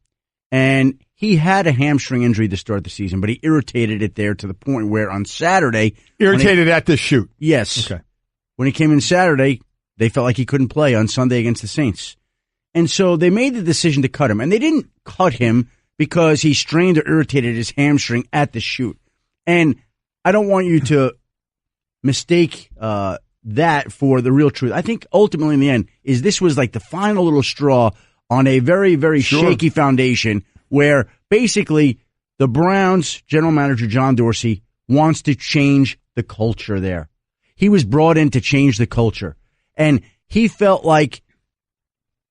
and he had a hamstring injury to start the season, but he irritated it there to the point where on Saturday... Irritated at this shoot? Yes. Okay. When he came in Saturday, they felt like he couldn't play on Sunday against the Saints. And so they made the decision to cut him. And they didn't cut him because he strained or irritated his hamstring at the shoot. And I don't want you to mistake that for the real truth. I think ultimately in the end is this was like the final little straw on a very, very shaky foundation where basically The Browns general manager, John Dorsey, wants to change the culture there. He was brought in to change the culture. And he felt like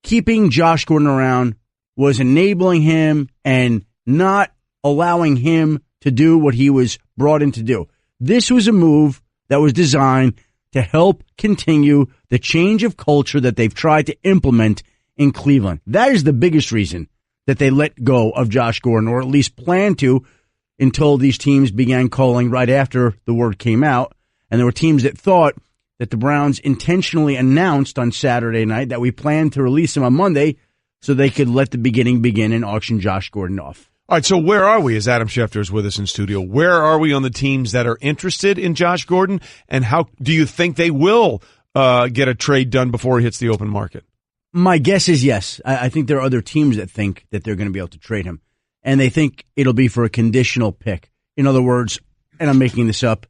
keeping Josh Gordon around was enabling him and not allowing him to do what he was brought in to do. This was a move that was designed to help continue the change of culture that they've tried to implement in Cleveland. That is the biggest reason that they let go of Josh Gordon, or at least plan to, until these teams began calling right after the word came out. And there were teams that thought that the Browns intentionally announced on Saturday night that we planned to release him on Monday so they could let the beginning begin and auction Josh Gordon off. All right, so where are we, as Adam Schefter is with us in studio? Where are we on the teams that are interested in Josh Gordon, and how do you think they will get a trade done before he hits the open market? My guess is yes. I think there are other teams that think that they're going to be able to trade him, and they think it'll be for a conditional pick. In other words, and I'm making this up,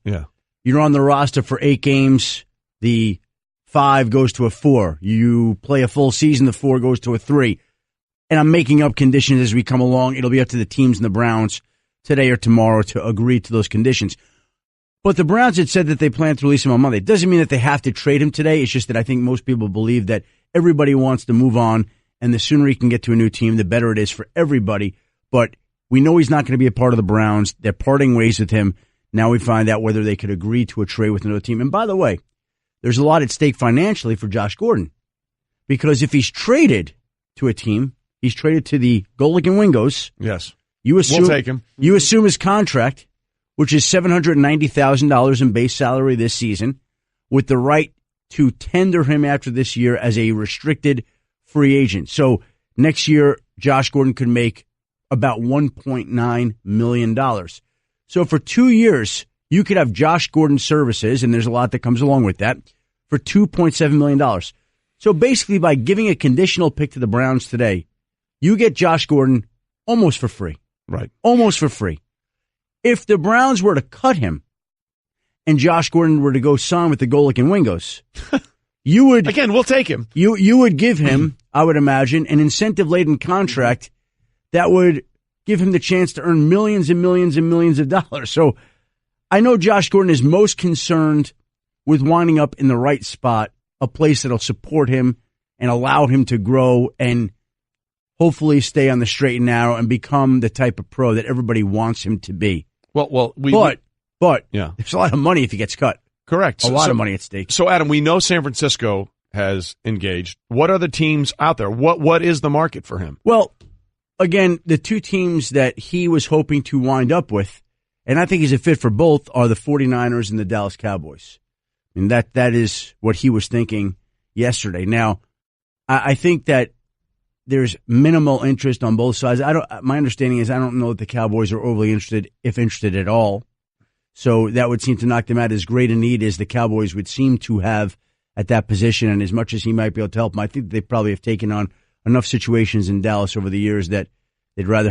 you're on the roster for 8 games, the 5 goes to a 4. You play a full season, the 4 goes to a 3. And I'm making up conditions as we come along. It'll be up to the teams and the Browns today or tomorrow to agree to those conditions. But the Browns had said that they plan to release him on Monday. It doesn't mean that they have to trade him today. It's just that I think most people believe that everybody wants to move on, and the sooner he can get to a new team, the better it is for everybody. But we know he's not going to be a part of the Browns. They're parting ways with him. Now we find out whether they could agree to a trade with another team. And by the way, there's a lot at stake financially for Josh Gordon, because if he's traded to a team, he's traded to the Golic and Wingos. Yes. We'll take him. You assume his contract, which is $790,000 in base salary this season, with the right to tender him after this year as a restricted free agent. So next year, Josh Gordon could make about $1.9 million. So for 2 years, you could have Josh Gordon services, and there's a lot that comes along with that, for $2.7 million. So basically, by giving a conditional pick to the Browns today, you get Josh Gordon almost for free. Right. Almost for free. If the Browns were to cut him and Josh Gordon were to go sign with the Golic and Wingos, you would... Again, we'll take him. You would give him, I would imagine, an incentive-laden contract that would give him the chance to earn millions and millions and millions of dollars. So I know Josh Gordon is most concerned with winding up in the right spot, a place that'll support him and allow him to grow and hopefully stay on the straight and narrow and become the type of pro that everybody wants him to be. But yeah, there's a lot of money if he gets cut. Correct. A lot of money at stake. So, Adam, we know San Francisco has engaged. What are the teams out there? What is the market for him? Well, again, the 2 teams that he was hoping to wind up with, and I think he's a fit for both, are the 49ers and the Dallas Cowboys. And that is what he was thinking yesterday. Now, I think that there's minimal interest on both sides. My understanding is I don't know that the Cowboys are overly interested, if interested at all. So that would seem to knock them out. As great a need as the Cowboys would seem to have at that position, and as much as he might be able to help them, I think they probably have taken on enough situations in Dallas over the years that they'd rather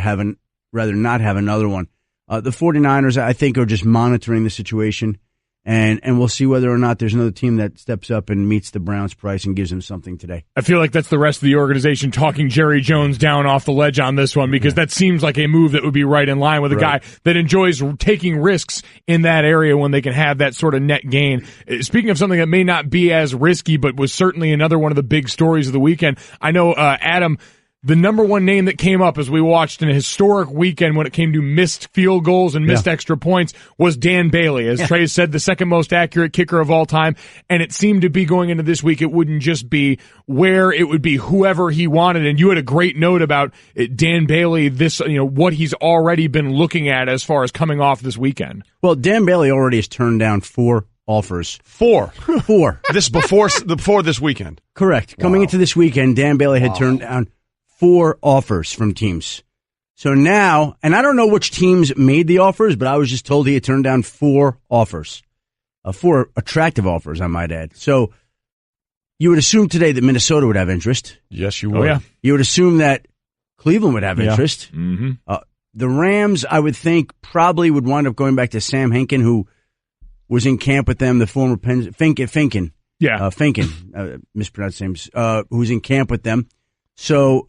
not have another one. The 49ers, I think, are just monitoring the situation. And we'll see whether or not there's another team that steps up and meets the Browns' price and gives them something today. I feel like that's the rest of the organization talking Jerry Jones down off the ledge on this one, because that seems like a move that would be right in line with a guy that enjoys taking risks in that area when they can have that sort of net gain. Speaking of something that may not be as risky, but was certainly another one of the big stories of the weekend, I know, Adam, the number one name that came up as we watched in a historic weekend when it came to missed field goals and missed extra points was Dan Bailey. As Trey said, the second most accurate kicker of all time. And it seemed to be going into this week, it wouldn't just be where, it would be whoever he wanted. And you had a great note about Dan Bailey, what he's already been looking at as far as coming off this weekend. Well, Dan Bailey already has turned down 4 offers. 4. This before this weekend. Correct. Wow. Coming into this weekend, Dan Bailey had turned down 4 offers from teams. So now, and I don't know which teams made the offers, but I was just told he had turned down 4 offers. 4 attractive offers, I might add. So you would assume today that Minnesota would have interest. Yes, you would. Oh, yeah. You would assume that Cleveland would have interest. Mm-hmm. The Rams, I would think, probably would wind up going back to Sam Hinken, who was in camp with them, the former Finken. Yeah. Finken, mispronounced names, who's in camp with them. So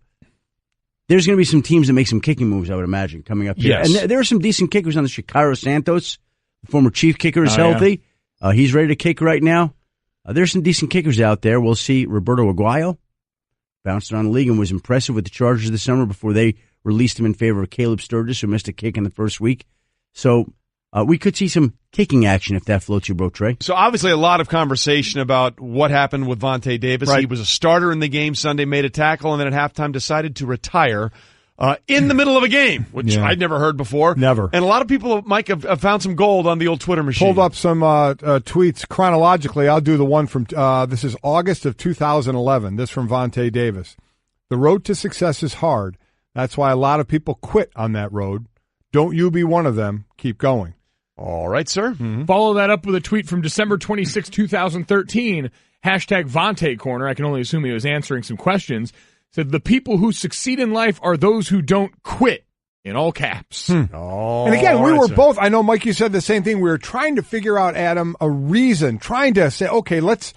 there's going to be some teams that make some kicking moves, I would imagine, coming up here. Yes. And there are some decent kickers on the Shikaro Santos, the former Chief kicker, is healthy. Yeah. He's ready to kick right now. There's some decent kickers out there. We'll see. Roberto Aguayo bounced around the league and was impressive with the Chargers this summer before they released him in favor of Caleb Sturgis, who missed a kick in the first week. So we could see some kicking action if that floats your boat, Trey. So obviously a lot of conversation about what happened with Vontae Davis. Right. He was a starter in the game Sunday, made a tackle, and then at halftime decided to retire in the middle of a game, which I'd never heard before. Never. And a lot of people, Mike, have found some gold on the old Twitter machine. Pulled up some tweets chronologically. I'll do the one from, this is August of 2011. This from Vontae Davis. The road to success is hard. That's why a lot of people quit on that road. Don't you be one of them. Keep going. All right, sir. Mm-hmm. Follow that up with a tweet from December 26, 2013. Hashtag Vontae Corner. I can only assume he was answering some questions. Said, the people who succeed in life are those who don't quit, in all caps. Oh, and again, we right, were sir. both, I know, Mike, you said the same thing. We were trying to figure out, Adam, a reason, trying to say, okay, let's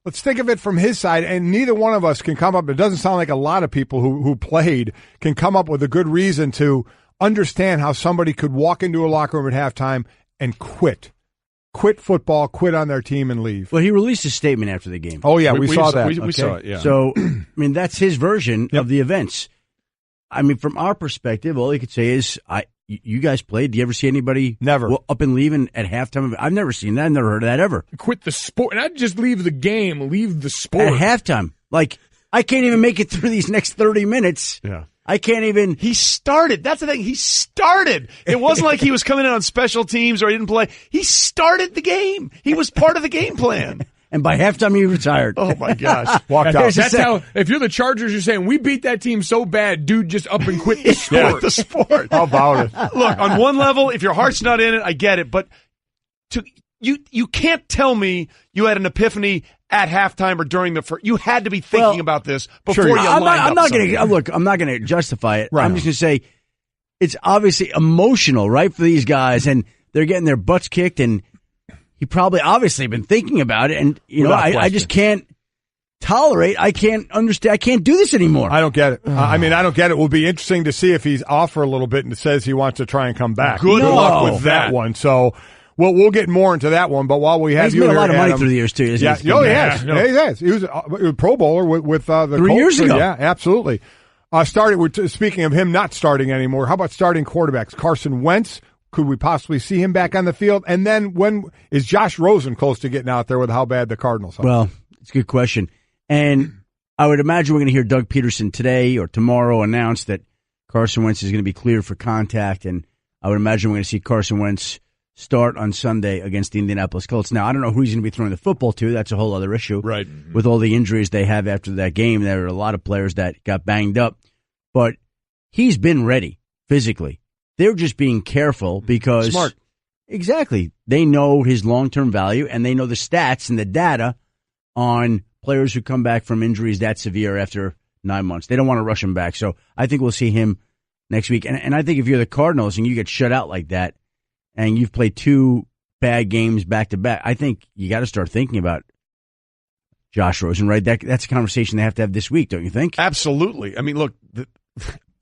think of it from his side, and neither one of us can come up. It doesn't sound like a lot of people who played can come up with a good reason to understand how somebody could walk into a locker room at halftime and quit football, quit on their team, and leave. Well, he released a statement after the game. Oh, yeah, we saw that. We saw it, yeah. So, I mean, that's his version of the events. I mean, from our perspective, all he could say is, you guys played. Do you ever see anybody never up and leaving at halftime? I've never seen that. I've never heard of that ever. Quit the sport. Not just leave the game, leave the sport. At halftime. Like, I can't even make it through these next 30 minutes. Yeah. I can't even. He started. That's the thing. He started. It wasn't like he was coming in on special teams or he didn't play. He started the game. He was part of the game plan. And by halftime, he retired. Oh, my gosh. Walked out. That's how, if you're the Chargers, you're saying, we beat that team so bad, dude, just up and quit the sport. Yeah, the sport. How about it? Look, on one level, if your heart's not in it, I get it. But you can't tell me you had an epiphany at halftime or during the first. You had to be thinking about this before you lined up. I'm not going to justify it. Right. I'm just going to say it's obviously emotional, right, for these guys, and they're getting their butts kicked, and he probably obviously been thinking about it, and I just can't tolerate. I can't understand. I can't do this anymore. I don't get it. I don't get it. It will be interesting to see if he's off for a little bit and says he wants to try and come back. Good luck with that one. So. We'll get more into that one, but while we have he's you made here, a lot of money Adam, through the years too. Isn't he? He has. He was a Pro Bowler with the 3 Colts. years ago. Yeah, absolutely. Speaking of him not starting anymore, how about starting quarterbacks? Carson Wentz. Could we possibly see him back on the field? And then when is Josh Rosen close to getting out there with how bad the Cardinals are? Well, it's a good question, and I would imagine we're going to hear Doug Peterson today or tomorrow announce that Carson Wentz is going to be cleared for contact, and I would imagine we're going to see Carson Wentz start on Sunday against the Indianapolis Colts. Now, I don't know who he's going to be throwing the football to. That's a whole other issue. Right. With all the injuries they have after that game, there are a lot of players that got banged up. But he's been ready physically. They're just being careful because... Smart. Exactly. They know his long-term value, and they know the stats and the data on players who come back from injuries that severe after 9 months. They don't want to rush him back. So I think we'll see him next week. And I think if you're the Cardinals and you get shut out like that, and you've played 2 bad games back-to-back, I think you got to start thinking about Josh Rosen, right? That's a conversation they have to have this week, don't you think? Absolutely. I mean, look,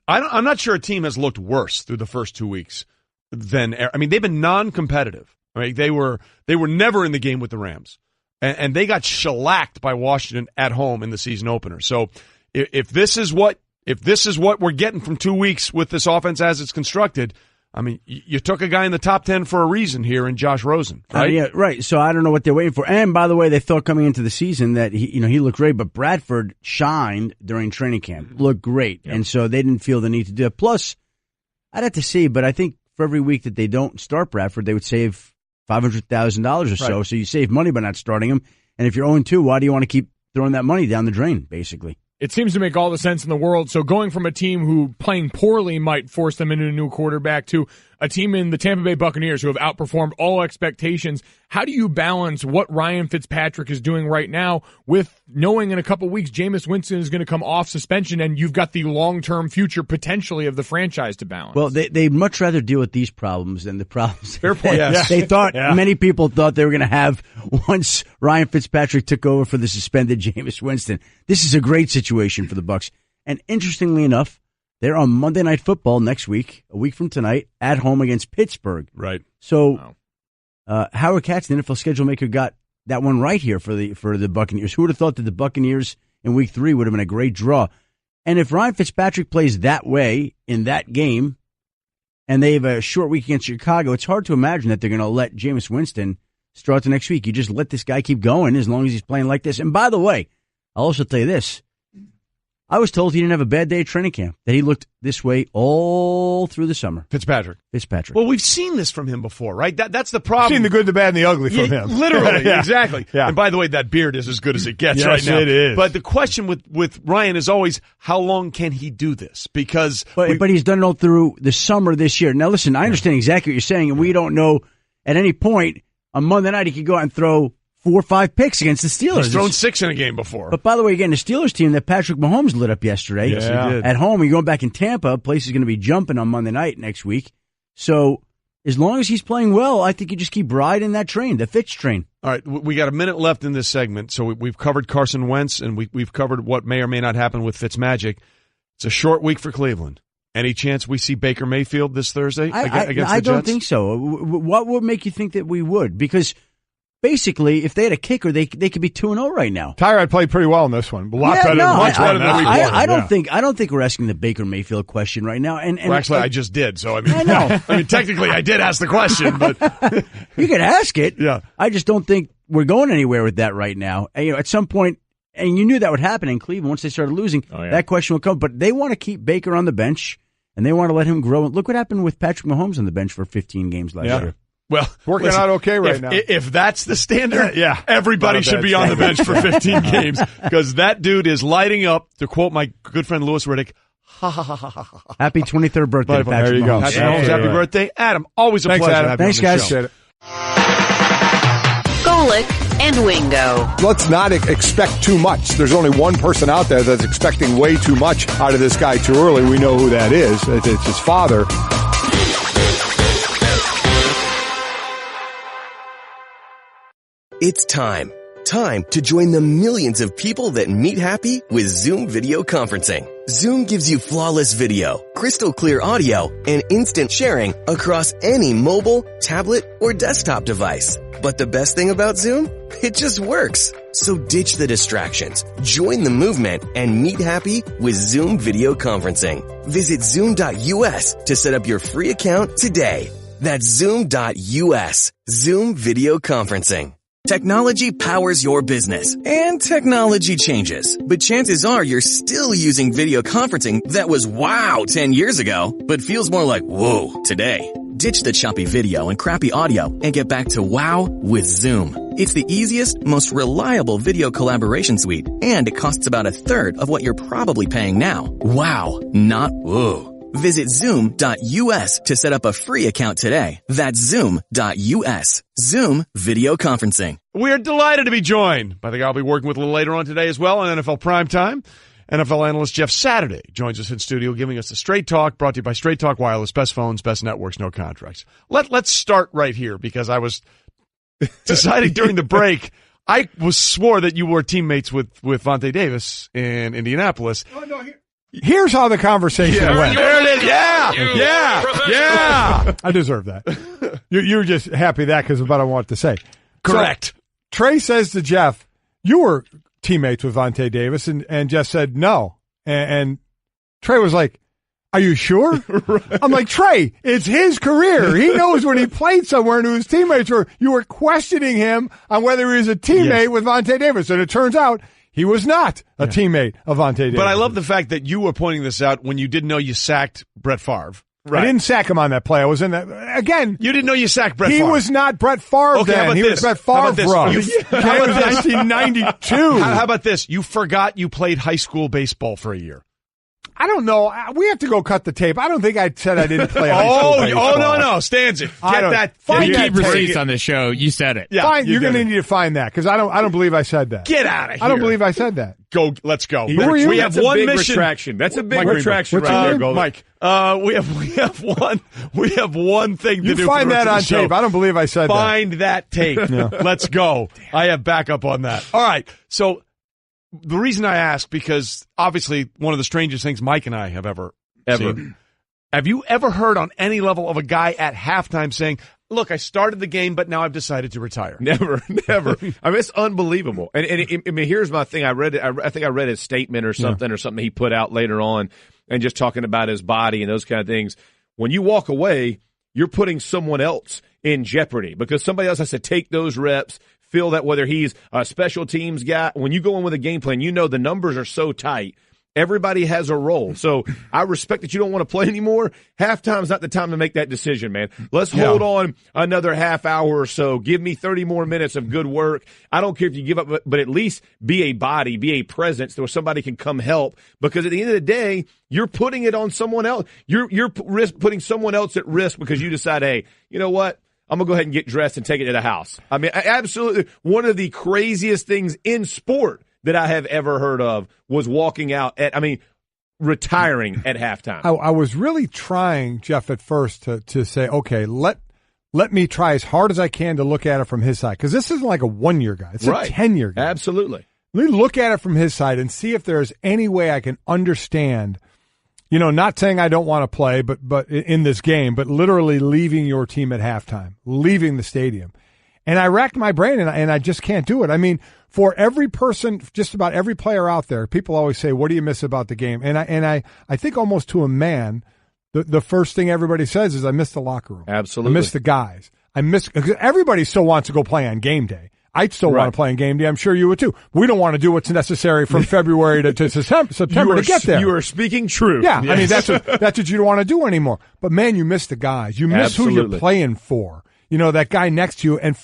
I'm not sure a team has looked worse through the first 2 weeks than. I mean, they've been non-competitive. Right? They were never in the game with the Rams, and they got shellacked by Washington at home in the season opener. So if this is what we're getting from 2 weeks with this offense as it's constructed. I mean, you took a guy in the top 10 for a reason here in Josh Rosen, right? Yeah, right. So I don't know what they're waiting for. And by the way, they thought coming into the season that he looked great, but Bradford shined during training camp, looked great, and so they didn't feel the need to do it. Plus, I'd have to see, but I think for every week that they don't start Bradford, they would save $500,000 or so. Right. So you save money by not starting him. And if you're 0-2, why do you want to keep throwing that money down the drain? Basically. It seems to make all the sense in the world. So going from a team who playing poorly might force them into a new quarterback to a team in the Tampa Bay Buccaneers who have outperformed all expectations, how do you balance what Ryan Fitzpatrick is doing right now with knowing in a couple weeks Jameis Winston is going to come off suspension and you've got the long-term future potentially of the franchise to balance? Well, they'd much rather deal with these problems than the problems Fair point. they thought many people thought they were going to have once Ryan Fitzpatrick took over for the suspended Jameis Winston. This is a great situation for the Bucs. And interestingly enough, They're on Monday Night Football next week, a week from tonight, at home against Pittsburgh. Right. So Howard Katz, the NFL schedule maker, got that one right here for the Buccaneers. Who would have thought that the Buccaneers in Week 3 would have been a great draw? And if Ryan Fitzpatrick plays that way in that game, and they have a short week against Chicago, it's hard to imagine that they're going to let Jameis Winston start the next week. You just let this guy keep going as long as he's playing like this. And by the way, I'll also tell you this. I was told he didn't have a bad day at training camp, that he looked this way all through the summer. Fitzpatrick. Well, we've seen this from him before, right? That's the problem. Seen the good, the bad, and the ugly from him. Literally, Yeah. exactly. Yeah. And by the way, that beard is as good as it gets Yes, right now. it is. But the question with Ryan is always, how long can he do this? Because But he's done it all through the summer this year. Now, listen, I understand exactly what you're saying, and we don't know at any point on Monday night he could go out and throw 4 or 5 picks against the Steelers. he's thrown 6 in a game before. But by the way, again, the Steelers team that Patrick Mahomes lit up yesterday. Yes, he did. At home, you're going back in Tampa. Place is going to be jumping on Monday night next week. So as long as he's playing well, I think you just keep riding that train, the Fitz train. All right, we got a minute left in this segment, so we've covered Carson Wentz, and we've covered what may or may not happen with Fitzmagic. It's a short week for Cleveland. Any chance we see Baker Mayfield this Thursday against the Jets? I don't think so. What would make you think that we would? Because basically, if they had a kicker, they could be 2-0 right now. Tyrod played pretty well in this one. Much better than I don't think we're asking the Baker Mayfield question right now. And well, actually, I just did. So I know. I mean, technically, I did ask the question, but you can ask it. Yeah. I just don't think we're going anywhere with that right now. And, at some point, and you knew that would happen in Cleveland once they started losing. That question would come. But they want to keep Baker on the bench, and they want to let him grow. Look what happened with Patrick Mahomes on the bench for 15 games last year. Well, working out okay right now. If that's the standard, everybody should be on the bench for 15 games because that dude is lighting up, to quote my good friend Louis Riddick, ha ha ha ha ha. Happy 23rd birthday, Patrick There you Mahomes. go. Patrick Mahomes, happy birthday. Adam, always a Thanks, pleasure Adam. having Thanks, you on the guys. show. Golic and Wingo. Let's not expect too much. There's only one person out there that's expecting way too much out of this guy too early. We know who that is. It's his father. It's time to join the millions of people that meet happy with Zoom video conferencing. Zoom gives you flawless video, crystal clear audio, and instant sharing across any mobile, tablet, or desktop device. But the best thing about Zoom? It just works. So ditch the distractions, join the movement, and meet happy with Zoom video conferencing. Visit Zoom.us to set up your free account today. That's Zoom.us. Zoom video conferencing. Technology powers your business, and technology changes. But chances are you're still using video conferencing that was wow 10 years ago, but feels more like whoa today. Ditch the choppy video and crappy audio and get back to wow with Zoom. It's the easiest, most reliable video collaboration suite, and it costs about 1/3 of what you're probably paying now. Wow, not whoa. Visit Zoom.us to set up a free account today. That's Zoom.us. Zoom video conferencing. We're delighted to be joined by the guy I'll be working with a little later on today as well on NFL Primetime. NFL analyst Jeff Saturday joins us in studio giving us the Straight Talk, brought to you by Straight Talk Wireless. Best phones, best networks, no contracts. Let's start right here because I was deciding during the break, I swore that you were teammates with Vontae Davis in Indianapolis. Oh, no, here's how the conversation went. There it is. Yeah. I deserve that. You're just happy that because of what I want to say. Correct. So, Trey says to Jeff, you were teammates with Vontae Davis, and Jeff said no. And Trey was like, are you sure? I'm like, Trey, it's his career. He knows when he played somewhere and who his teammates were. You were questioning him on whether he was a teammate with Vontae Davis. And it turns out he was not a teammate of Vontae Davis. But I love the fact that you were pointing this out when you didn't know you sacked Brett Favre. Right. I didn't sack him on that play. I was in that. Again, you didn't know you sacked Brett Favre. He was not Brett Favre okay, then. He was Brett Favre. How about this? How about 1992. How about this? You forgot you played high school baseball for a year. I don't know. We have to go cut the tape. I don't think I said I didn't play high school baseball. Oh, no. Stanzik. Get that. We keep receipts on this show. You said it. Yeah, fine. You're going to need to find that because I don't believe I said that. Get out of here. I don't believe I said that. Let's go. Who are you? We have one mission. Retraction. That's a big Mike retraction Greenberg. right there, Golic. Mike, we have one thing to do. You find for the that on rest of the tape. show. I don't believe I said Find that tape. Let's go. I have backup on that. All right. So the reason I ask, because obviously one of the strangest things Mike and I have ever ever. See? Have you ever heard on any level of a guy at halftime saying, look, I started the game, but now I've decided to retire? Never. I mean, it's unbelievable. And I mean, here's my thing. I think I read his statement or something he put out later on, and just talking about his body and those kind of things. When you walk away, you're putting someone else in jeopardy because somebody else has to take those reps, feel that whether he's a special teams guy. When you go in with a game plan, you know the numbers are so tight. Everybody has a role. So I respect that you don't want to play anymore. Halftime's not the time to make that decision, man. Let's hold on another half hour or so. Give me 30 more minutes of good work. I don't care if you give up, but at least be a body, be a presence where somebody can come help. Because at the end of the day, you're putting it on someone else. You're putting someone else at risk because you decide, hey, you know what? I'm going to go ahead and get dressed and take it to the house. I mean, absolutely one of the craziest things in sport that I have ever heard of was retiring at halftime. I was really trying, Jeff, at first to say, okay, let me try as hard as I can to look at it from his side. Because this isn't like a 1-year guy. It's a 10-year guy. Absolutely. Let me look at it from his side and see if there's any way I can understand, not saying I don't want to play, but in this game, but literally leaving your team at halftime, leaving the stadium. And I racked my brain, and I just can't do it. I mean, for every person, just about every player out there, people always say, what do you miss about the game? And I think almost to a man, the first thing everybody says is, I miss the locker room. Absolutely. I miss the guys. Because everybody still wants to go play on game day. I'd still want to play on game day. I'm sure you would too. We don't want to do what's necessary from February to September to get there. You are speaking truth. Yeah, yes. I mean, that's what you don't want to do anymore. But, man, you miss the guys. You miss who you're playing for. That guy next to you. And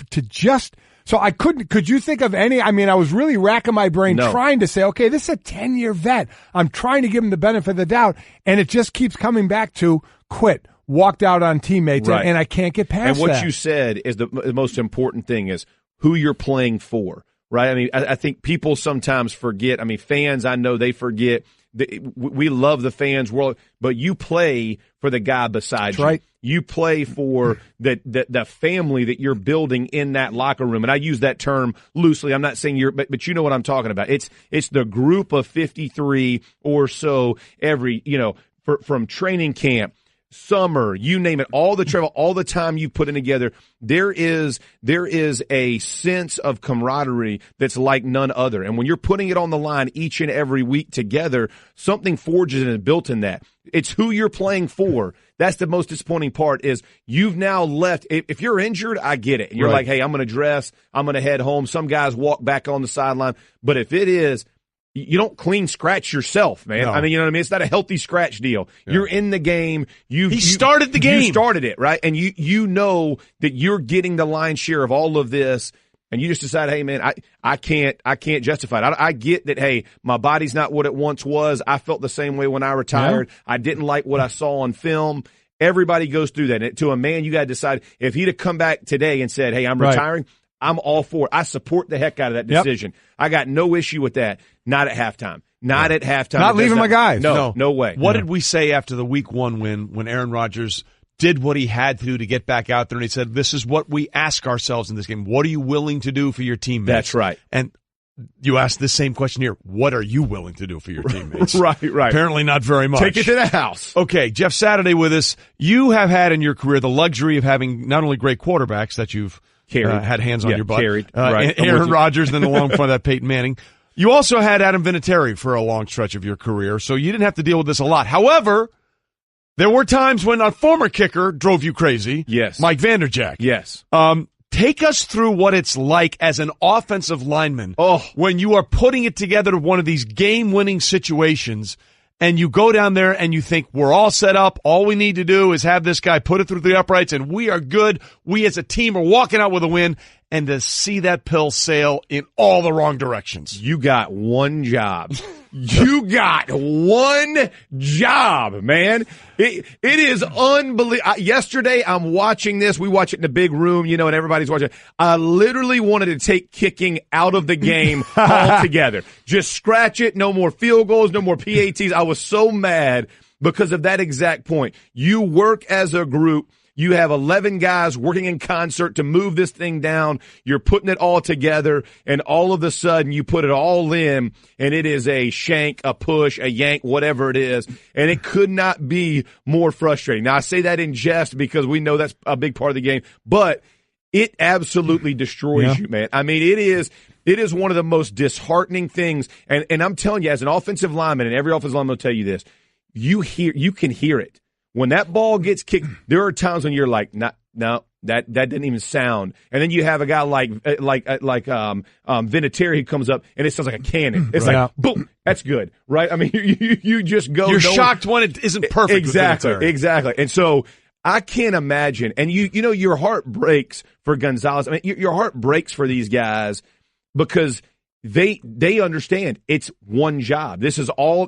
so I could you think of any? I mean, I was really racking my brain trying to say, okay, this is a 10-year vet. I'm trying to give him the benefit of the doubt. And it just keeps coming back to quit, walked out on teammates, and I can't get past that. And what you said is the most important thing is who you're playing for, right? I mean, I think people sometimes forget. I mean, fans, I know they forget. We love the fans world, but you play for the guy beside you. Right. You play for the family that you're building in that locker room. And I use that term loosely. I'm not saying but you know what I'm talking about. It's the group of 53 or so every, from training camp, summer, you name it, all the travel, all the time you put in together, there is a sense of camaraderie that's like none other. And when you're putting it on the line each and every week together, something forges and is built in that. It's who you're playing for. That's the most disappointing part is you've now left. If you're injured, I get it. And you're like, hey, I'm going to dress. I'm going to head home. Some guys walk back on the sideline. But if it is, you don't clean scratch yourself, man. No. I mean, you know what I mean? It's not a healthy scratch deal. Yeah. You're in the game. He started the game. You started it, right? And you know that you're getting the lion's share of all of this, and you just decide, hey, man, I can't justify it. I get that, hey, my body's not what it once was. I felt the same way when I retired. Yeah. I didn't like what I saw on film. Everybody goes through that. And to a man, you got to decide, if he'd have come back today and said, hey, I'm retiring, I'm all for it. I support the heck out of that decision. Yep. I got no issue with that. Not at halftime. Not at halftime. Not leaving my guys. No way. What did we say after the Week 1 win when Aaron Rodgers did what he had to get back out there, and he said, this is what we ask ourselves in this game. What are you willing to do for your teammates? That's right. And you asked the same question here. What are you willing to do for your teammates? Right. Apparently not very much. Take it to the house. Okay, Jeff Saturday with us. You have had in your career the luxury of having not only great quarterbacks that you've had hands on your butt. Aaron Rodgers, then along for that Peyton Manning. You also had Adam Vinatieri for a long stretch of your career, so you didn't have to deal with this a lot. However, there were times when a former kicker drove you crazy. Yes. Mike Vanderjagt. Yes. Take us through what it's like as an offensive lineman when you are putting it together to one of these game-winning situations, and you go down there and you think, we're all set up. All we need to do is have this guy put it through the uprights, and we are good. We as a team are walking out with a win. And to see that pill sail in all the wrong directions. You got one job. You got one job, man. It is unbelievable. Yesterday, I'm watching this. We watch it in the big room, and everybody's watching. I literally wanted to take kicking out of the game altogether. Just scratch it. No more field goals. No more PATs. I was so mad because of that exact point. You work as a group. You have 11 guys working in concert to move this thing down. You're putting it all together, and all of a sudden you put it all in, and it is a shank, a push, a yank, whatever it is, and it could not be more frustrating. Now, I say that in jest because we know that's a big part of the game, but it absolutely destroys you, man. I mean, it is one of the most disheartening things, and I'm telling you, as an offensive lineman, and every offensive lineman will tell you this, you can hear it. When that ball gets kicked, there are times when you're like, no, that didn't even sound. And then you have a guy like Vinatieri who comes up and it sounds like a cannon. It's like boom, that's good, right? I mean, you just go. You're shocked when it isn't perfect. Exactly. And so I can't imagine. And you know, your heart breaks for Gonzalez. I mean, your heart breaks for these guys because they understand it's one job. This is all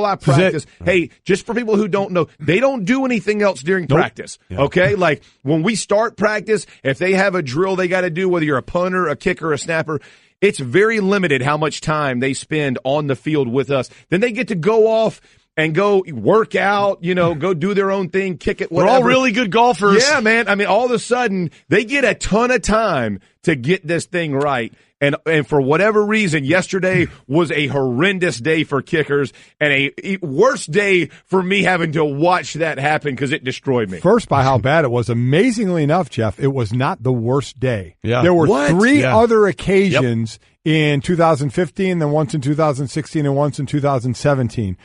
I practice. Hey, just for people who don't know, they don't do anything else during practice. Yeah. Okay? Like when we start practice, if they have a drill they got to do, whether you're a punter, a kicker, a snapper, it's very limited how much time they spend on the field with us. Then they get to go off and go work out, go do their own thing, kick it, whatever. We're all really good golfers. Yeah, man. I mean, all of a sudden, they get a ton of time to get this thing right. And for whatever reason, yesterday was a horrendous day for kickers and a worse day for me having to watch that happen because it destroyed me. First, by how bad it was. Amazingly enough, Jeff, it was not the worst day. Yeah. There were three other occasions in 2015, then once in 2016, and once in 2017.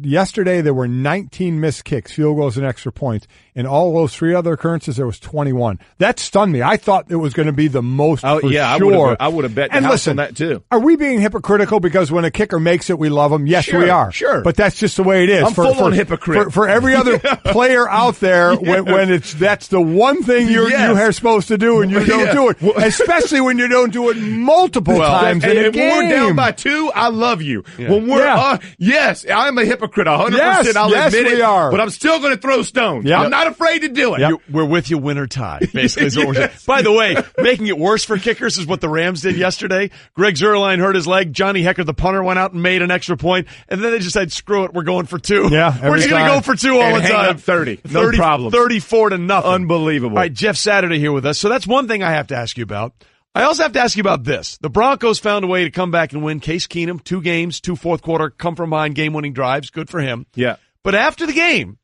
Yesterday, there were 19 missed kicks, field goals, and extra points. In all those three other occurrences, there was 21. That stunned me. I thought it was going to be the most for sure. I would have bet the house on that, too. Are we being hypocritical because when a kicker makes it, we love him? Yes, sure, we are. Sure. But that's just the way it is. I'm full-on hypocrite. For every other player out there, when that's the one thing you are supposed to do and you don't do it, especially when you don't do it multiple times in a game. When we're down by 2, I love you. Yeah. When we're, yes, I'm a hypocrite, 100%. I'll admit it. Are. But I'm still going to throw stones. Yep. I'm not afraid to do it. Yep. We're with you, win or tie, basically. Is what we're saying. By the way, making it worse for kickers is what the Rams did yesterday. Greg Zuerlein hurt his leg. Johnny Hecker, the punter, went out and made an extra point, and then they just said, screw it, we're going for 2. Yeah, we're just going to go for 2 all the time. Up 30. No problem. 34 to nothing. Unbelievable. All right, Jeff Saturday here with us. So that's one thing I have to ask you about. I also have to ask you about this. The Broncos found a way to come back and win. Case Keenum, 2 games, 2 fourth quarter, come from behind game-winning drives. Good for him. Yeah. But after the game,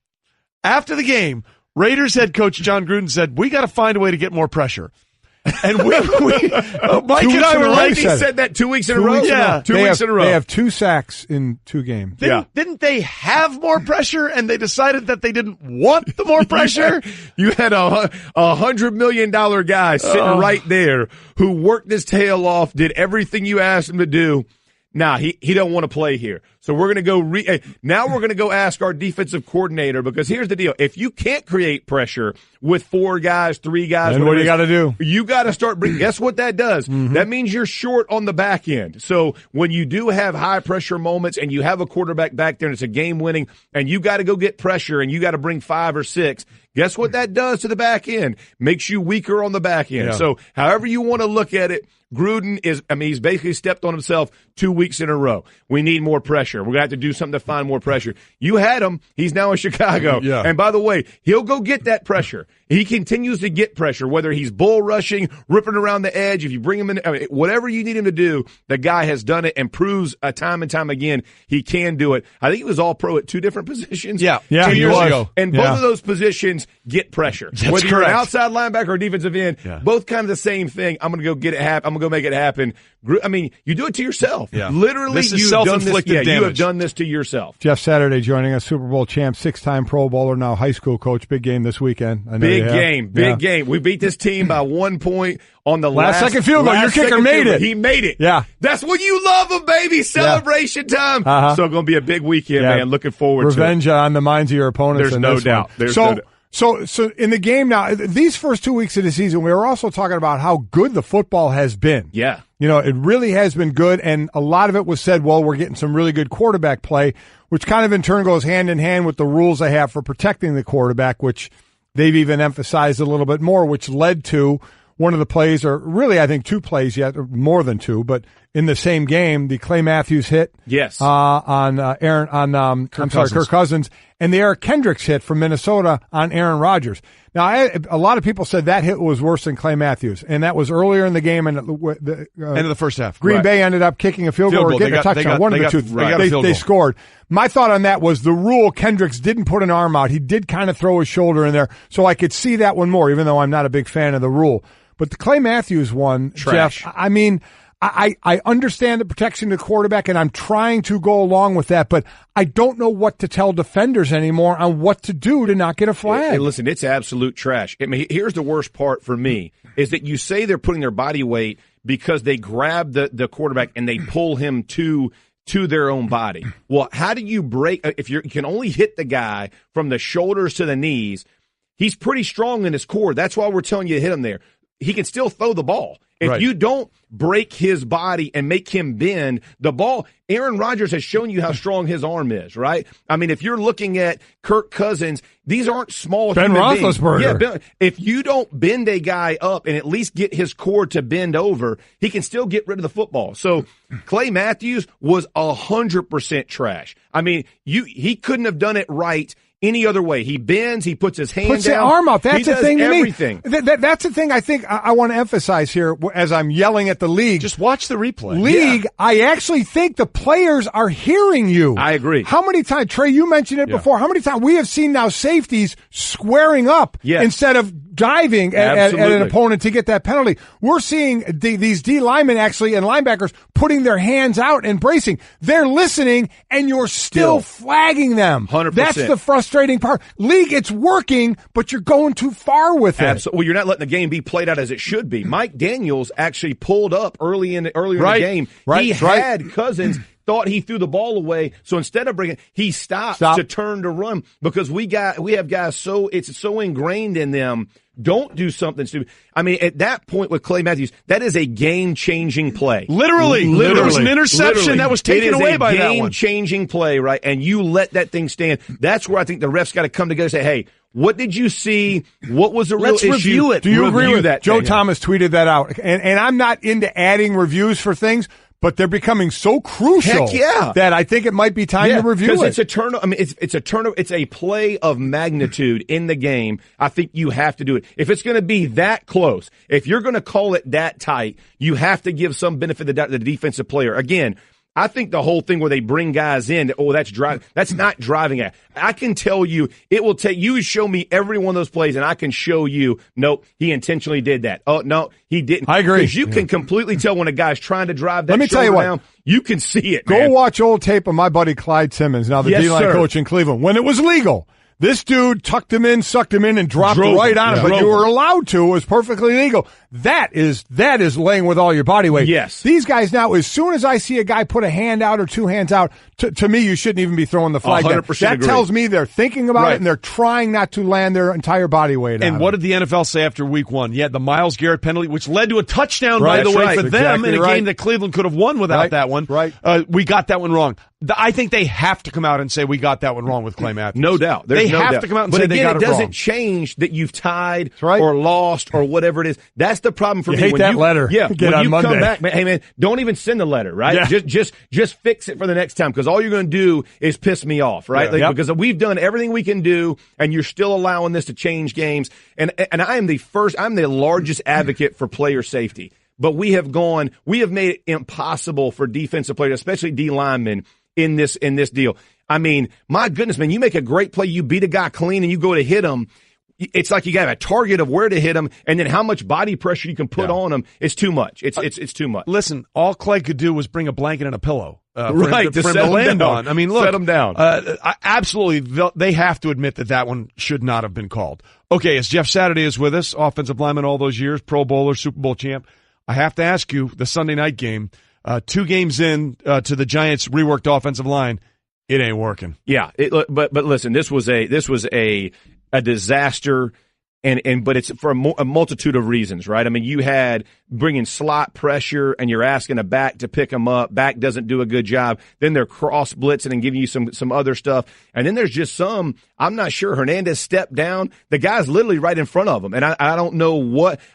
Raiders head coach John Gruden said, we got to find a way to get more pressure. And Mike and I were like, he said that 2 weeks in a row. Yeah. 2 weeks in a row. They have 2 sacks in 2 games. Didn't they have more pressure and they decided that they didn't want the more pressure? You had a $100 million guy sitting right there who worked his tail off, did everything you asked him to do. Nah, he don't want to play here. So we're going to go now we're going to go ask our defensive coordinator, because here's the deal. If you can't create pressure with 4 guys, 3 guys, then what do you got to do? You got to start bringing. Guess what that does? Mm-hmm. That means you're short on the back end. So when you do have high pressure moments and you have a quarterback back there and it's a game winning and you got to go get pressure and you got to bring 5 or 6, guess what that does to the back end? Makes you weaker on the back end. Yeah. So however you want to look at it, Gruden he's basically stepped on himself 2 weeks in a row. We need more pressure. We're going to have to do something to find more pressure. You had him. He's now in Chicago. Yeah. And by the way, he'll go get that pressure. He continues to get pressure, whether he's bull rushing, ripping around the edge. If you bring him in, whatever you need him to do, the guy has done it and proves time and time again he can do it. I think he was all pro at 2 different positions. Yeah, 2 years was. ago. And both of those positions get pressure. That's whether you're an correct. outside linebacker or defensive end, both kind of the same thing. I'm going to go get it happen. I'm going to go make it happen. I mean, you do it to yourself. Yeah. Literally, this is you've self-inflicted done this. damage. You have done this to yourself. Jeff Saturday joining us, Super Bowl champ, 6-time Pro Bowler, now high school coach. Big game this weekend. I know Big game. We beat this team by 1 point on the last second field goal. Your kicker made it. He made it. Yeah. That's what you love of, baby. Celebration time. Uh-huh. So going to be a big weekend, man. Looking forward Revenge to it. on the minds of your opponents. There's no doubt. So in the game now, these first 2 weeks of the season, we were also talking about how good the football has been. Yeah. You know, it really has been good, and a lot of it was said, well, we're getting some really good quarterback play, which kind of in turn goes hand in hand with the rules they have for protecting the quarterback, which they've even emphasized a little bit more, which led to one of the plays, or really I think 2 plays yet, or more than 2, but in the same game, the Clay Matthews hit. Yes. On Kirk Cousins, and the Eric Kendricks hit from Minnesota on Aaron Rodgers. Now, a lot of people said that hit was worse than Clay Matthews, and that was earlier in the game and end of the first half. Green Bay ended up kicking a field goal or getting a touchdown. One of the two. They scored. My thought on that was the rule, Kendricks didn't put an arm out. He did kind of throw his shoulder in there, so I could see that one more, even though I'm not a big fan of the rule. But the Clay Matthews one, trash. Jeff, I mean, I understand the protection of the quarterback, and I'm trying to go along with that, but I don't know what to tell defenders anymore on what to do to not get a flag. Hey, listen, it's absolute trash. I mean, here's the worst part for me, is that you say they're putting their body weight because they grab the quarterback and they pull him to their own body. Well, how do you break? If you can only hit the guy from the shoulders to the knees, he's pretty strong in his core. That's why we're telling you to hit him there. He can still throw the ball. If you don't break his body and make him bend the ball, Aaron Rodgers has shown you how strong his arm is, right? I mean, if you're looking at Kirk Cousins, these aren't small Ben human Roethlisberger. beings. If you don't bend a guy up and at least get his core to bend over, he can still get rid of the football. So Clay Matthews was 100% trash. I mean, he couldn't have done it right any other way. He bends, he puts his hand puts down. Puts the arm out. That's the thing to everything. me. That's the thing I think I want to emphasize here as I'm yelling at the league. Just watch the replay. League, I actually think the players are hearing you. I agree. How many times, Trey, you mentioned it before, how many times we have seen now safeties squaring up instead of diving at an opponent to get that penalty. We're seeing these D linemen actually and linebackers putting their hands out and bracing. They're listening, and you're still flagging them. 100%. That's the frustrating part. League, it's working, but you're going too far with it. Absolutely. Well, you're not letting the game be played out as it should be. Mike Daniels actually pulled up earlier in the game. He had Cousins. Thought he threw the ball away, so instead of bringing, he stopped to turn to run because we have guys it's so ingrained in them. Don't do something stupid. I mean, at that point with Clay Matthews, that is a game-changing play. Literally. There was an interception that was taken away by that one. Game-changing play, right? And you let that thing stand. That's where I think the refs got to come together and say, hey, what did you see? What was the real issue? Let's review it. Do you agree with that? Joe Thomas tweeted that out. And I'm not into adding reviews for things, but they're becoming so crucial that I think it might be time to review it. Because it's a turnover. I mean, it's a turnover. It's a play of magnitude in the game. I think you have to do it. If it's going to be that close, if you're going to call it that tight, you have to give some benefit to the defensive player. Again, I think the whole thing where they bring guys in, that's driving. That's not driving at. I can tell you, it will take you show me every one of those plays, and I can show you, nope, he intentionally did that. Oh no, he didn't. I agree. Because you can completely tell when a guy's trying to drive that. Let me tell you what. Down. You can see it. Go watch old tape of my buddy Clyde Simmons, now the D-line coach in Cleveland, when it was legal. This dude tucked him in, sucked him in, and dropped right on him. But you were allowed to. It was perfectly legal. That is laying with all your body weight. Yes. These guys now, as soon as I see a guy put a hand out or two hands out, to me, you shouldn't even be throwing the flag. 100% That agree. tells me they're thinking about it, and they're trying not to land their entire body weight on And what did the NFL say after week one? Yeah, the Myles Garrett penalty, which led to a touchdown, by the way, for them in a game that Cleveland could have won without that one. Right. We got that one wrong. I think they have to come out and say we got that one wrong with Clay Matthews. No doubt. They have to come out and say they got it wrong. But again, it doesn't change that you've tied or lost or whatever it is. That's the problem for me. Hate that letter. Yeah, Get when on you Monday. come back, hey man, don't even send the letter, right? Yeah. Just fix it for the next time because all you're going to do is piss me off, right? Yeah. Because we've done everything we can do, and you're still allowing this to change games. And I'm the largest advocate for player safety. But we have made it impossible for defensive players, especially D linemen, in this deal. I mean, my goodness, man, you make a great play, you beat a guy clean, and you go to hit him. It's like you got a target of where to hit him, and then how much body pressure you can put on him. It's too much. It's too much. Listen, all Clay could do was bring a blanket and a pillow. To for him to land on. I mean, look. Set him down. Absolutely, they have to admit that one should not have been called. Okay, as Jeff Saturday is with us, offensive lineman all those years, Pro Bowler, Super Bowl champ, I have to ask you, the Sunday night game, 2 games in to the Giants' reworked offensive line, it ain't working. Yeah, but listen, this was a disaster. But it's for a multitude of reasons, right? I mean, you had bringing slot pressure and you're asking a back to pick them up. Back doesn't do a good job. Then they're cross blitzing and giving you some other stuff. And then there's just I'm not sure. Hernandez stepped down. The guy's literally right in front of him. And I don't know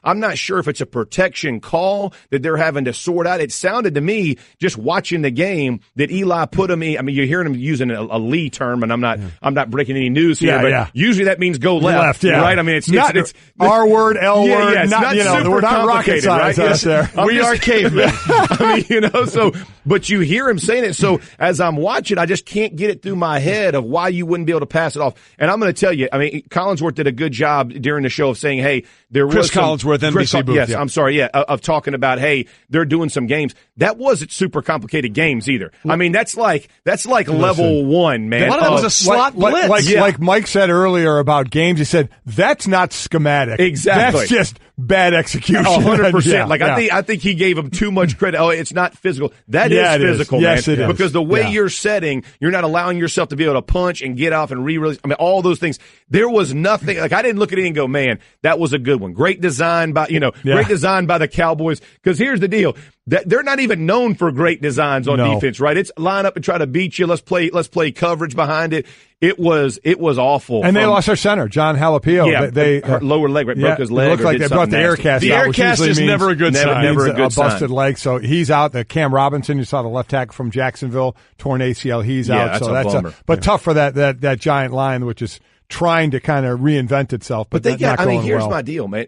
I'm not sure if it's a protection call that they're having to sort out. It sounded to me, just watching the game, that Eli put him in. I mean, you're hearing him using a Lee term, and I'm not breaking any news here, but usually that means go left, right? I mean, it's R word, L word. It's not super rocket right? Out there. We are cavemen. I mean, but you hear him saying it. So as I'm watching, I just can't get it through my head of why you wouldn't be able to pass it off. And I'm going to tell you, I mean, Collinsworth did a good job during the show of saying, hey, there Chris was Collinsworth, NBC booth. Yes, I'm sorry, of talking about, hey, they're doing some games. That wasn't super complicated games either. I mean, that's like level 1, man. A lot of that was a slot blitz. Like Mike said earlier about games, he said, that's not schematic. Exactly. That's just bad execution. 100%. I think he gave him too much credit. Oh, it's not physical. That is physical, man. Yes, it is. Because the way you're setting, you're not allowing yourself to be able to punch and get off and re-release. I mean, all those things. There was nothing, I didn't look at it and go, man, that was a good one. Great design by the Cowboys. Because here's the deal. They're not even known for great designs on defense, right? It's line up and try to beat you. Let's play coverage behind it. It was awful. And they lost their center, John Halapio. Yeah, they lower leg, broke his leg. It looked like they brought the air cast out. The air cast is never a good sign. Never a busted leg. So he's out. The Cam Robinson, you saw the left tackle from Jacksonville, torn ACL. He's out. That's a bummer. Tough for that giant line, which is trying to kind of reinvent itself. But here's my deal, man.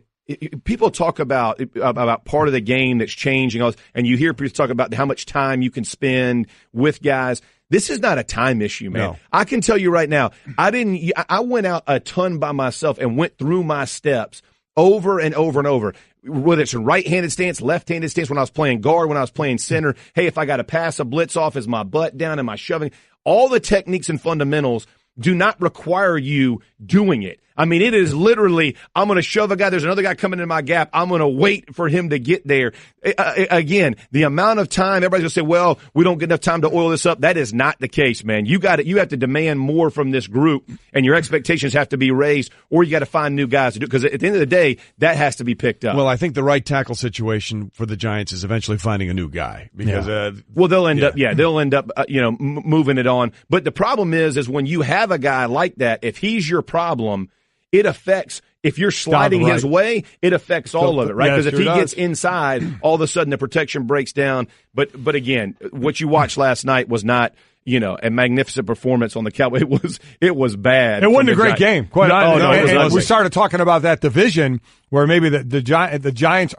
People talk about part of the game that's changing, and you hear people talk about how much time you can spend with guys. This is not a time issue, man. No. I can tell you right now, I went out a ton by myself and went through my steps over and over and over. Whether it's a right-handed stance, left-handed stance, when I was playing guard, when I was playing center. Hey, if I got to pass a blitz off, is my butt down? Am I shoving? All the techniques and fundamentals do not require you doing it. I mean, it is literally, I'm going to shove a guy. There's another guy coming in my gap. I'm going to wait for him to get there. Again, the amount of time, everybody's going to say, well, we don't get enough time to oil this up. That is not the case, man. You have to demand more from this group, and your expectations have to be raised, or you got to find new guys to do it. Because at the end of the day, that has to be picked up. Well, I think the right tackle situation for the Giants is eventually finding a new guy. Because, they'll end up, moving it on. But the problem is when you have a guy like that, if he's your problem, it affects, if you're sliding his way, it affects all of it, right? Because if he gets inside, all of a sudden the protection breaks down. But again, what you watched last night was not, a magnificent performance on the Cowboys. It was bad. It wasn't a great game. We started talking about that division where maybe the Giants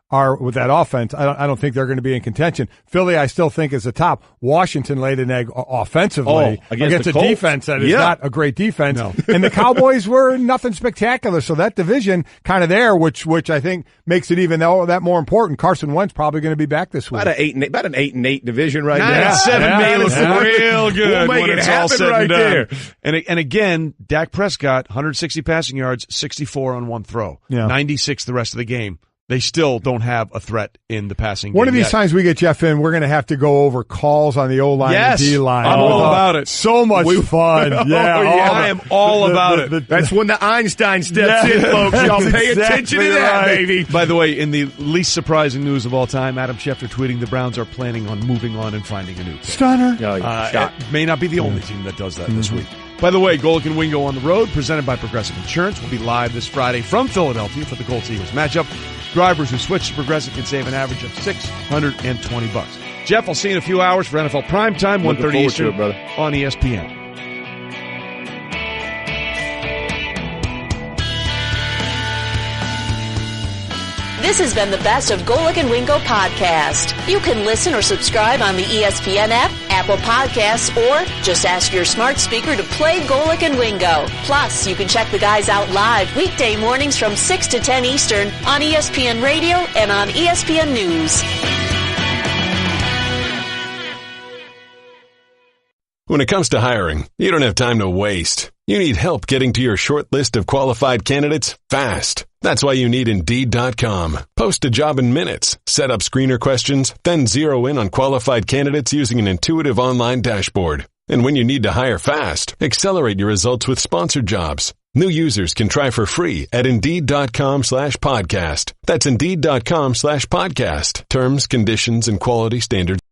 are with that offense. I don't think they're going to be in contention. Philly, I still think is the top. Washington laid an egg offensively against a defense that is not a great defense. No. And the Cowboys were nothing spectacular. So that division kind of there, which I think makes it even that more important. Carson Wentz probably going to be back this week. About an 8-8 division right there. 9-7 looks real good. We'll make it happen right there. And again, Dak Prescott, 160 passing yards, 64 on one throw, 96 the rest of the game. They still don't have a threat in the passing game. One of these times we get Jeff in, we're going to have to go over calls on the O-line and D-line. I'm all about it. So much fun. I am all about it. That's when the Einstein steps in, folks. Y'all pay attention to that, baby. By the way, in the least surprising news of all time, Adam Schefter tweeting the Browns are planning on moving on and finding a new coach. Stunner. It may not be the only team that does that this week. By the way, Golic and Wingo on the road, presented by Progressive Insurance, will be live this Friday from Philadelphia for the Colts-Eagles matchup. Drivers who switch to Progressive can save an average of $620. Jeff, I'll see you in a few hours for NFL Primetime, 1:30 Eastern on ESPN. This has been the Best of Golic and Wingo podcast. You can listen or subscribe on the ESPN app, Apple Podcasts, or just ask your smart speaker to play Golic and Wingo. Plus, you can check the guys out live weekday mornings from 6 to 10 Eastern on ESPN Radio and on ESPN News. When it comes to hiring, you don't have time to waste. You need help getting to your short list of qualified candidates fast. That's why you need Indeed.com. Post a job in minutes, set up screener questions, then zero in on qualified candidates using an intuitive online dashboard. And when you need to hire fast, accelerate your results with sponsored jobs. New users can try for free at Indeed.com/podcast. That's Indeed.com/podcast. Terms, conditions, and quality standards.